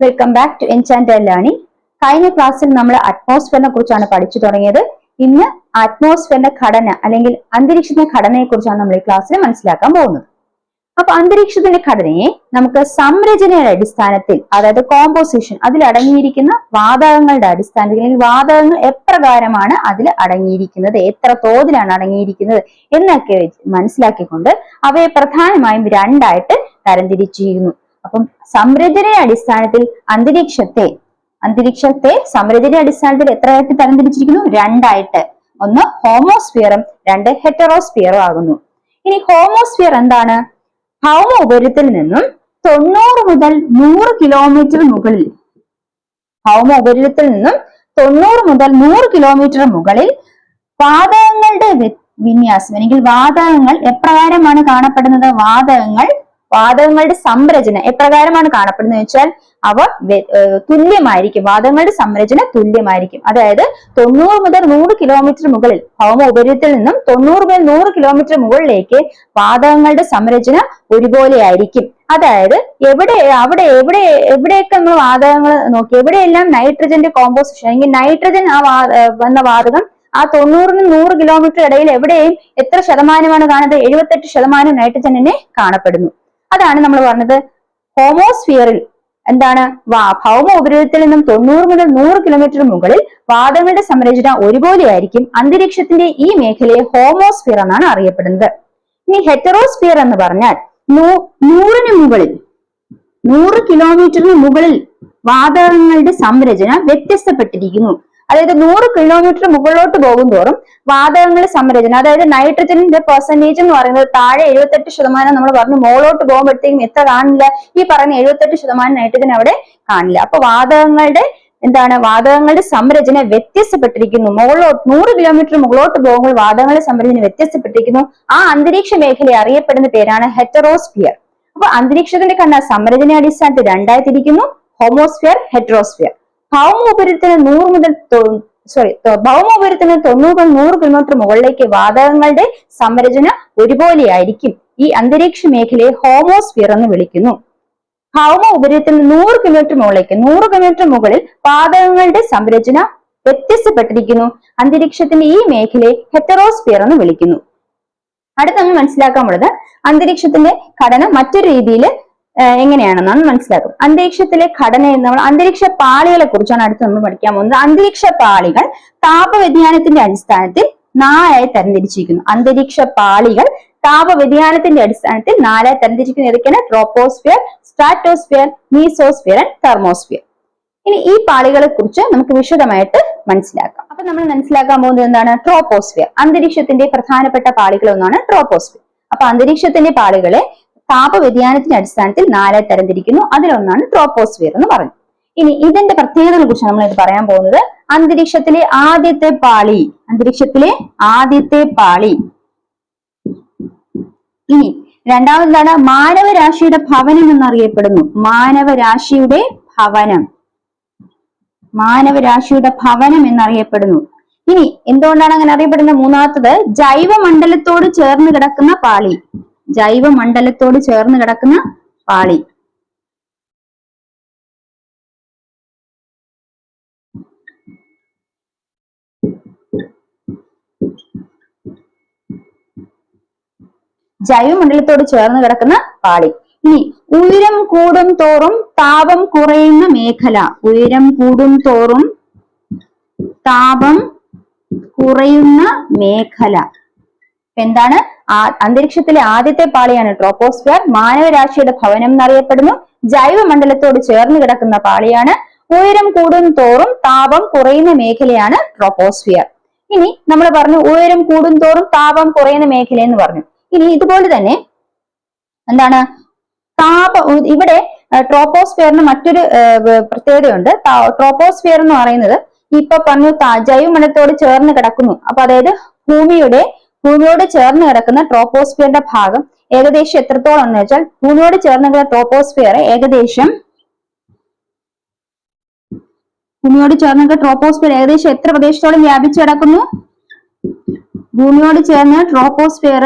Welcome back to enchanted learning. കഴിഞ്ഞ ക്ലാസ്സിൽ നമ്മൾ അറ്റ്മോസ്ഫിയറിനെ കുറിച്ചാണ് പഠിച്ചു തുടങ്ങിയത്. ഇന്ന് അറ്റ്മോസ്ഫിയറിന്റെ ഘടന അല്ലെങ്കിൽ അന്തരീക്ഷത്തിന്റെ ഘടനയെ കുറിച്ചാണ് നമ്മൾ ഈ ക്ലാസ്സിൽ മനസ്സിലാക്കാൻ പോകുന്നത്. അപ്പൊ അന്തരീക്ഷത്തിന്റെ ഘടനയെ നമുക്ക് സംരചനയുടെ അടിസ്ഥാനത്തിൽ, അതായത് കോമ്പോസിഷൻ, അതിൽ അടങ്ങിയിരിക്കുന്ന വാതകങ്ങളുടെ അടിസ്ഥാനത്തിൽ, അല്ലെങ്കിൽ വാതകങ്ങൾ എപ്രകാരമാണ് അതിൽ അടങ്ങിയിരിക്കുന്നത്, എത്ര തോതിലാണ് അടങ്ങിയിരിക്കുന്നത് എന്നൊക്കെ മനസ്സിലാക്കിക്കൊണ്ട് അവയെ പ്രധാനമായും രണ്ടായിട്ട് തരംതിരിച്ചിരിക്കുന്നു. അപ്പം സംരചനയുടെ അടിസ്ഥാനത്തിൽ അന്തരീക്ഷത്തെ സംരചനയുടെ അടിസ്ഥാനത്തിൽ എത്രയായിട്ട് തരംതിരിച്ചിരിക്കുന്നു? രണ്ടായിട്ട്. ഒന്ന് ഹോമോസ്ഫിയറും രണ്ട് ഹെറ്ററോസ്ഫിയറും ആകുന്നു. ഇനി ഹോമോസ്ഫിയർ എന്താണ്? ഭൗമ ഉപരിതലത്തിൽ നിന്നും 90 മുതൽ 100 കിലോമീറ്റർ മുകളിൽ, ഭൗമ ഉപരിതലത്തിൽ നിന്നും 90 മുതൽ 100 കിലോമീറ്റർ മുകളിൽ വാതകങ്ങളുടെ വിന്യാസം അല്ലെങ്കിൽ വാതകങ്ങൾ എപ്രകാരമാണ് കാണപ്പെടുന്നത്? വാതകങ്ങളുടെ സംരചന എപ്രകാരമാണ് കാണപ്പെടുന്നത് വെച്ചാൽ അവ തുല്യമായിരിക്കും. വാതകങ്ങളുടെ സംരചന തുല്യമായിരിക്കും. അതായത് 90 മുതൽ 100 കിലോമീറ്റർ മുകളിൽ, ഭൗമ ഉപരിതലത്തിൽ നിന്നും 90 മുതൽ 100 കിലോമീറ്റർ മുകളിലേക്ക് വാതകങ്ങളുടെ സംരചന ഒരുപോലെ ആയിരിക്കും. അതായത് എവിടെയൊക്കെ നമ്മൾ വാതകങ്ങൾ നോക്കി, എവിടെയെല്ലാം നൈട്രജന്റെ കോമ്പോസിഷൻ അല്ലെങ്കിൽ നൈട്രജൻ വന്ന വാതകം ആ 90 100 കിലോമീറ്റർ ഇടയിൽ എവിടെയും എത്ര ശതമാനമാണ് കാണുന്നത്? 78% നൈട്രജനെ കാണപ്പെടുന്നു. അതാണ് നമ്മൾ പറഞ്ഞത് ഹോമോസ്ഫിയറിൽ എന്താണ്? ഭൗമ ഉപരിതലത്തിൽ നിന്നും 90 മുതൽ 100 കിലോമീറ്റർ മുകളിൽ വാതകങ്ങളുടെ സംരചന ഒരുപോലെ ആയിരിക്കും. അന്തരീക്ഷത്തിന്റെ ഈ മേഖലയെ ഹോമോസ്ഫിയർ എന്നാണ് അറിയപ്പെടുന്നത്. ഇനി ഹെറ്ററോസ്ഫിയർ എന്ന് പറഞ്ഞാൽ 100 കിലോമീറ്ററിന് മുകളിൽ വാതകങ്ങളുടെ സംരചന വ്യത്യസ്തപ്പെട്ടിരിക്കുന്നു. അതായത് 100 കിലോമീറ്റർ മുകളിലോട്ട് പോകും തോറും വാതകങ്ങളുടെ സംരചന, അതായത് നൈട്രജന്റെ പെർസെന്റേജ് എന്ന് പറയുന്നത് താഴെ 78% നമ്മൾ പറഞ്ഞു. മുകളിലോട്ട് പോകുമ്പോഴത്തേക്കും എത്ര കാണില്ല? ഈ പറയുന്ന 78% നൈട്രജൻ അവിടെ കാണില്ല. അപ്പൊ വാതകങ്ങളുടെ സംരചന വ്യത്യസ്തപ്പെട്ടിരിക്കുന്നു. 100 കിലോമീറ്റർ മുകളിലോട്ട് പോകുമ്പോൾ വാതകങ്ങളുടെ സംരചന വ്യത്യസ്തപ്പെട്ടിരിക്കുന്നു. ആ അന്തരീക്ഷ മേഖല അറിയപ്പെടുന്ന പേരാണ് ഹെറ്ററോസ്ഫിയർ. അപ്പൊ അന്തരീക്ഷത്തിന്റെ ഘടന സംരചന അടിസ്ഥാനത്തിൽ രണ്ടായി തിരിക്കുന്നു: ഹോമോസ്ഫിയർ, ഹെറ്ററോസ്ഫിയർ. ഭൗമ ഉപരിതലത്തിന് 90 മുതൽ 100 കിലോമീറ്റർ മുകളിലേക്ക് വാതകങ്ങളുടെ സംരചന ഒരുപോലെയായിരിക്കും. ഈ അന്തരീക്ഷ മേഖലയെ ഹോമോസ്ഫിയർ എന്ന് വിളിക്കുന്നു. ഭൗമ ഉപരിതലത്തിൽ 100 കിലോമീറ്റർ മുകളിൽ വാതകങ്ങളുടെ സംരചന വ്യത്യസ്തപ്പെട്ടിരിക്കുന്നു. അന്തരീക്ഷത്തിന്റെ ഈ മേഖലയെ ഹെറ്ററോസ്ഫിയർ എന്ന് വിളിക്കുന്നു. അടുത്ത നമ്മൾ മനസ്സിലാക്കാൻ ഉള്ളത് അന്തരീക്ഷത്തിന്റെ ഘടന മറ്റൊരു രീതിയിൽ എങ്ങനെയാണെന്നാണ് മനസ്സിലാക്കും. അന്തരീക്ഷത്തിലെ ഘടന നമ്മൾ അന്തരീക്ഷ പാളികളെ കുറിച്ചാണ് അടുത്ത് നമ്മൾ പഠിക്കാൻ പോകുന്നത്. അന്തരീക്ഷ പാളികൾ താപവ്യതിയാനത്തിന്റെ അടിസ്ഥാനത്തിൽ 4ആയി തരംതിരിച്ചിരിക്കുന്നു. അന്തരീക്ഷ പാളികൾ താപവ്യതിയാനത്തിന്റെ അടിസ്ഥാനത്തിൽ 4ആയി തരംതിരിച്ചിരിക്കുന്നു. ഏതൊക്കെയാണ്? Troposphere, stratosphere, mesosphere and thermosphere. ഇനി ഈ പാളികളെ കുറിച്ച് നമുക്ക് വിശദമായിട്ട് മനസ്സിലാക്കാം. അപ്പൊ നമ്മൾ മനസ്സിലാക്കാൻ പോകുന്നത് എന്താണ്? ട്രോപ്പോസ്ഫിയർ. അന്തരീക്ഷത്തിന്റെ പ്രധാനപ്പെട്ട പാളികളൊന്നാണ് ട്രോപ്പോസ്ഫിയർ. അപ്പൊ അന്തരീക്ഷത്തിന്റെ പാളികളെ താപവ്യതിയാനത്തിന്റെ അടിസ്ഥാനത്തിൽ 4ആയി തരംതിരിക്കുന്നു. അതിലൊന്നാണ് ട്രോപ്പോസ്ഫിയർ എന്ന് പറഞ്ഞു. ഇനി ഇതിന്റെ പ്രത്യേകതകളെ കുറിച്ച് നമ്മൾ ഇത് പറയാൻ പോകുന്നത്. അന്തരീക്ഷത്തിലെ ആദ്യത്തെ പാളി. ഇനി രണ്ടാമതാണ് മാനവരാശിയുടെ ഭവനം എന്നറിയപ്പെടുന്നു. മാനവരാശിയുടെ ഭവനം എന്നറിയപ്പെടുന്നു. ഇനി എന്തുകൊണ്ടാണ് അങ്ങനെ അറിയപ്പെടുന്നത്? മൂന്നാമത്തത് ജൈവമണ്ഡലത്തോട് ചേർന്ന് കിടക്കുന്ന പാളി. ജൈവമണ്ഡലത്തോട് ചേർന്ന് കിടക്കുന്ന പാളി. ജൈവമണ്ഡലത്തോട് ചേർന്ന് കിടക്കുന്ന പാളി. ഇനി ഉയരം കൂടും തോറും താപം കുറയുന്ന മേഖല. ഉയരം കൂടും തോറും താപം കുറയുന്ന മേഖല. എന്താണ്? അന്തരീക്ഷത്തിലെ ആദ്യത്തെ പാളിയാണ് ട്രോപ്പോസ്ഫിയർ. മാനവരാശിയുടെ ഭവനം എന്നറിയപ്പെടുന്നു. ജൈവമണ്ഡലത്തോട് ചേർന്ന് കിടക്കുന്ന പാളിയാണ്. ഉയരം കൂടും തോറും താപം കുറയുന്ന മേഖലയാണ് ട്രോപ്പോസ്ഫിയർ. ഇനി നമ്മൾ പറഞ്ഞു ഉയരം കൂടും തോറും താപം കുറയുന്ന മേഖല എന്ന് പറഞ്ഞു. ഇനി ഇതുപോലെ തന്നെ എന്താണ്? ഇവിടെ ട്രോപ്പോസ്ഫിയറിന് മറ്റൊരു പ്രത്യേകതയുണ്ട്. ട്രോപ്പോസ്ഫിയർ എന്ന് പറയുന്നത് ഇപ്പൊ പറഞ്ഞു ജൈവമണ്ഡലത്തോട് ചേർന്ന് കിടക്കുന്നു. അപ്പൊ അതായത് ഭൂമിയോട് ചേർന്ന് കിടക്കുന്ന ട്രോപ്പോസ്ഫിയറിന്റെ ഭാഗം ഏകദേശം എത്രത്തോളം എന്ന് വെച്ചാൽ, ഭൂമിയോട് ചേർന്ന് കിടക്കുന്ന ട്രോപ്പോസ്ഫിയർ ഏകദേശം എത്ര പ്രദേശത്തോളം വ്യാപിച്ചു കിടക്കുന്നു? ഭൂമിയോട് ചേർന്ന് ട്രോപ്പോസ്ഫിയർ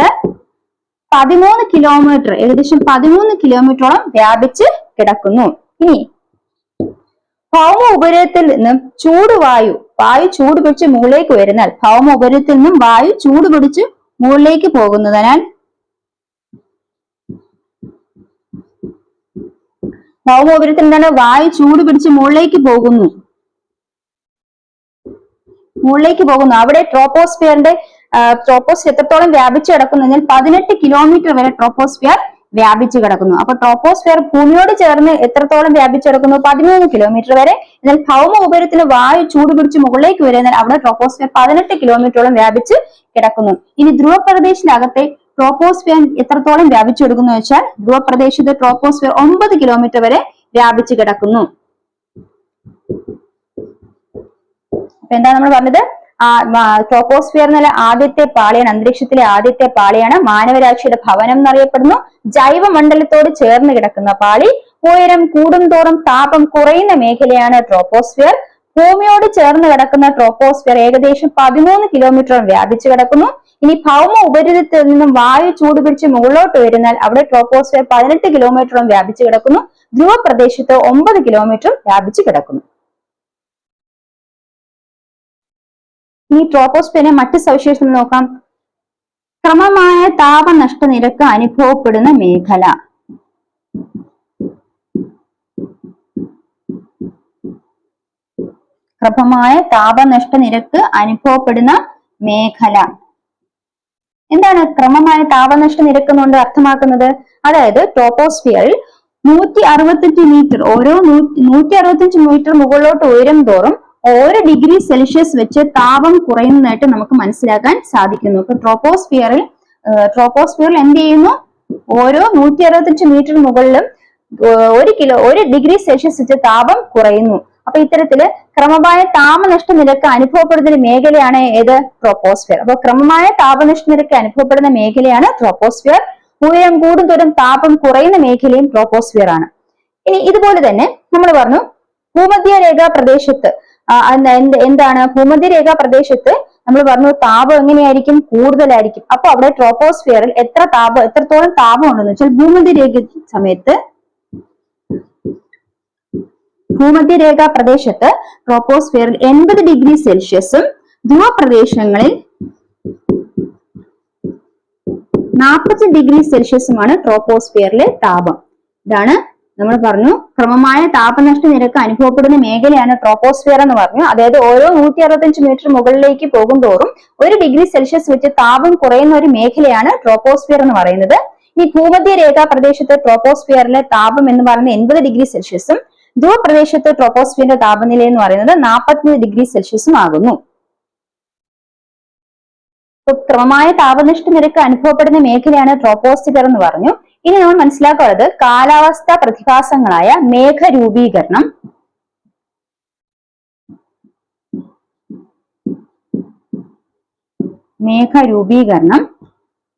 13 കിലോമീറ്റർ, ഏകദേശം 13 കിലോമീറ്ററോളം വ്യാപിച്ച് കിടക്കുന്നു. ഇനി ഭൗമ ഉപരിതലത്തിൽ നിന്നും വായു ചൂട് പിടിച്ച് മുകളിലേക്ക് വരുന്നാൽ, ഭൗമ ഉപരിതലത്തിൽ നിന്നും വായു ചൂട് പിടിച്ച് മുകളിലേക്ക് പോകുന്നതിനാൽ ഭൗമ ഉപരിതലത്തിൽ നിന്നാണ് വായു ചൂട് പിടിച്ച് മുകളിലേക്ക് പോകുന്നു. അവിടെ ട്രോപ്പോസ്ഫിയർ എത്രത്തോളം വ്യാപിച്ചു കിടക്കുന്നു? 18 കിലോമീറ്റർ വരെ ട്രോപ്പോസ്ഫിയർ വ്യാപിച്ചു കിടക്കുന്നു. അപ്പൊ ട്രോപ്പോസ്ഫിയർ ഭൂമിയോട് ചേർന്ന് എത്രത്തോളം വ്യാപിച്ചു കിടക്കുന്നു? 13 കിലോമീറ്റർ വരെ. എന്നാൽ ഭൗമ ഉപരിതലത്തിൽ വായു ചൂട് പിടിച്ച് മുകളിലേക്ക് വരുന്നാൽ അവിടെ ട്രോപ്പോസ്ഫിയർ 18 കിലോമീറ്ററോളം വ്യാപിച്ച് കിടക്കുന്നു. ഇനി ധ്രുവപ്രദേശത്തിനകത്തെ ട്രോപ്പോസ്ഫിയർ എത്രത്തോളം വ്യാപിച്ചു കിടക്കുന്നു വെച്ചാൽ, ധ്രുവപ്രദേശത്ത് ട്രോപ്പോസ്ഫിയർ 9 കിലോമീറ്റർ വരെ വ്യാപിച്ചു കിടക്കുന്നു. അപ്പൊ എന്താ നമ്മൾ പറഞ്ഞത്? ട്രോപ്പോസ്ഫിയർ എന്നുള്ള ആദ്യത്തെ പാളിയാണ്, അന്തരീക്ഷത്തിലെ ആദ്യത്തെ പാളിയാണ്. മാനവരാശിയുടെ ഭവനം എന്നറിയപ്പെടുന്നു. ജൈവമണ്ഡലത്തോട് ചേർന്ന് കിടക്കുന്ന പാളി. ഉയരം കൂടുംതോറും താപം കുറയുന്ന മേഖലയാണ് ട്രോപ്പോസ്ഫിയർ. ഭൂമിയോട് ചേർന്ന് കിടക്കുന്ന ട്രോപ്പോസ്ഫിയർ ഏകദേശം 13 കിലോമീറ്റർ വ്യാപിച്ചു കിടക്കുന്നു. ഇനി ഭൗമ ഉപരിതലത്തിൽ നിന്നും വായു ചൂട് പിടിച്ച് മുകളിലോട്ട് വരുന്നാൽ അവിടെ ട്രോപ്പോസ്ഫിയർ 18 കിലോമീറ്ററും വ്യാപിച്ചു കിടക്കുന്നു. ധ്രുവപ്രദേശത്ത് 9 കിലോമീറ്റർ വ്യാപിച്ചു കിടക്കുന്നു. ഈ ട്രോപ്പോസ്ഫിയറിന്റെ മറ്റ് സവിശേഷതകൾ നോക്കാം. ക്രമമായ താപനഷ്ട നിരക്ക് അനുഭവപ്പെടുന്ന മേഖല. ക്രമമായ താപനഷ്ട നിരക്ക് അനുഭവപ്പെടുന്ന മേഖല. എന്താണ് ക്രമമായ താപനഷ്ട നിരക്ക് കൊണ്ട് അർത്ഥമാക്കുന്നത്? അതായത് ട്രോപ്പോസ്ഫിയറിൽ 165 മീറ്റർ, ഓരോ 165 മീറ്റർ മുകളിലോട്ട് ഉയരം തോറും ഓരോ ഡിഗ്രി സെൽഷ്യസ് വെച്ച് താപം കുറയുന്നതായിട്ട് നമുക്ക് മനസ്സിലാക്കാൻ സാധിക്കുന്നു. ഇപ്പൊ ട്രോപ്പോസ്ഫിയറിൽ എന്ത് ചെയ്യുന്നു? ഓരോ 165 മീറ്റർ മുകളിലും 1 ഡിഗ്രി സെൽഷ്യസ് വെച്ച് താപം കുറയുന്നു. അപ്പൊ ഇത്തരത്തില് ക്രമമായ താപനഷ്ട നിരക്ക് അനുഭവപ്പെടുന്ന ഒരു മേഖലയാണ് ഏത്? ട്രോപ്പോസ്ഫിയർ. അപ്പൊ ക്രമമായ താപനഷ്ട നിരക്ക് അനുഭവപ്പെടുന്ന മേഖലയാണ് ട്രോപ്പോസ്ഫിയർ. ഉയരം കൂടുന്തോറും താപം കുറയുന്ന മേഖലയും ട്രോപ്പോസ്ഫിയർ ആണ്. ഇനി ഇതുപോലെ തന്നെ നമ്മൾ പറഞ്ഞു ഭൂമധ്യരേഖാ പ്രദേശത്ത് എന്താണ്? ഭൂമധ്യരേഖാ പ്രദേശത്ത് നമ്മൾ പറഞ്ഞു താപം എങ്ങനെയായിരിക്കും? കൂടുതലായിരിക്കും. അപ്പൊ അവിടെ ട്രോപ്പോസ്ഫിയറിൽ എത്രത്തോളം താപം ഉണ്ടെന്ന് വെച്ചാൽ ഭൂമധ്യരേഖാ പ്രദേശത്ത് ട്രോപ്പോസ്ഫിയറിൽ 80 ഡിഗ്രി സെൽഷ്യസും ധ്രുവപ്രദേശങ്ങളിൽ 40 ഡിഗ്രി സെൽഷ്യസുമാണ് ട്രോപ്പോസ്ഫിയറിലെ താപം. ഇതാണ് നമ്മൾ പറഞ്ഞു ക്രമമായ താപനഷ്ട നിരക്ക് അനുഭവപ്പെടുന്ന മേഖലയാണ് ട്രോപ്പോസ്ഫിയർ എന്ന് പറഞ്ഞു. അതായത് ഓരോ 165 മീറ്റർ മുകളിലേക്ക് പോകും തോറും 1 ഡിഗ്രി സെൽഷ്യസ് വെച്ച് താപം കുറയുന്ന ഒരു മേഖലയാണ് ട്രോപ്പോസ്ഫിയർ എന്ന് പറയുന്നത്. ഈ ഭൂമധ്യരേഖാ പ്രദേശത്ത് ട്രോപ്പോസ്ഫിയറിലെ താപം എന്ന് പറയുന്നത് 80 ഡിഗ്രി സെൽഷ്യസും ധ്രുവപ്രദേശത്ത് ട്രോപ്പോസ്ഫിയറിന്റെ താപനില എന്ന് പറയുന്നത് 40 ഡിഗ്രി സെൽഷ്യസും ആകുന്നു. ക്രമമായ താപനഷ്ട നിരക്ക് അനുഭവപ്പെടുന്ന മേഖലയാണ് ട്രോപ്പോസ്ഫിയർ എന്ന് പറഞ്ഞു. ഇനി നമ്മൾ മനസ്സിലാക്കുന്നത് കാലാവസ്ഥാ പ്രതിഭാസങ്ങളായ മേഘരൂപീകരണം,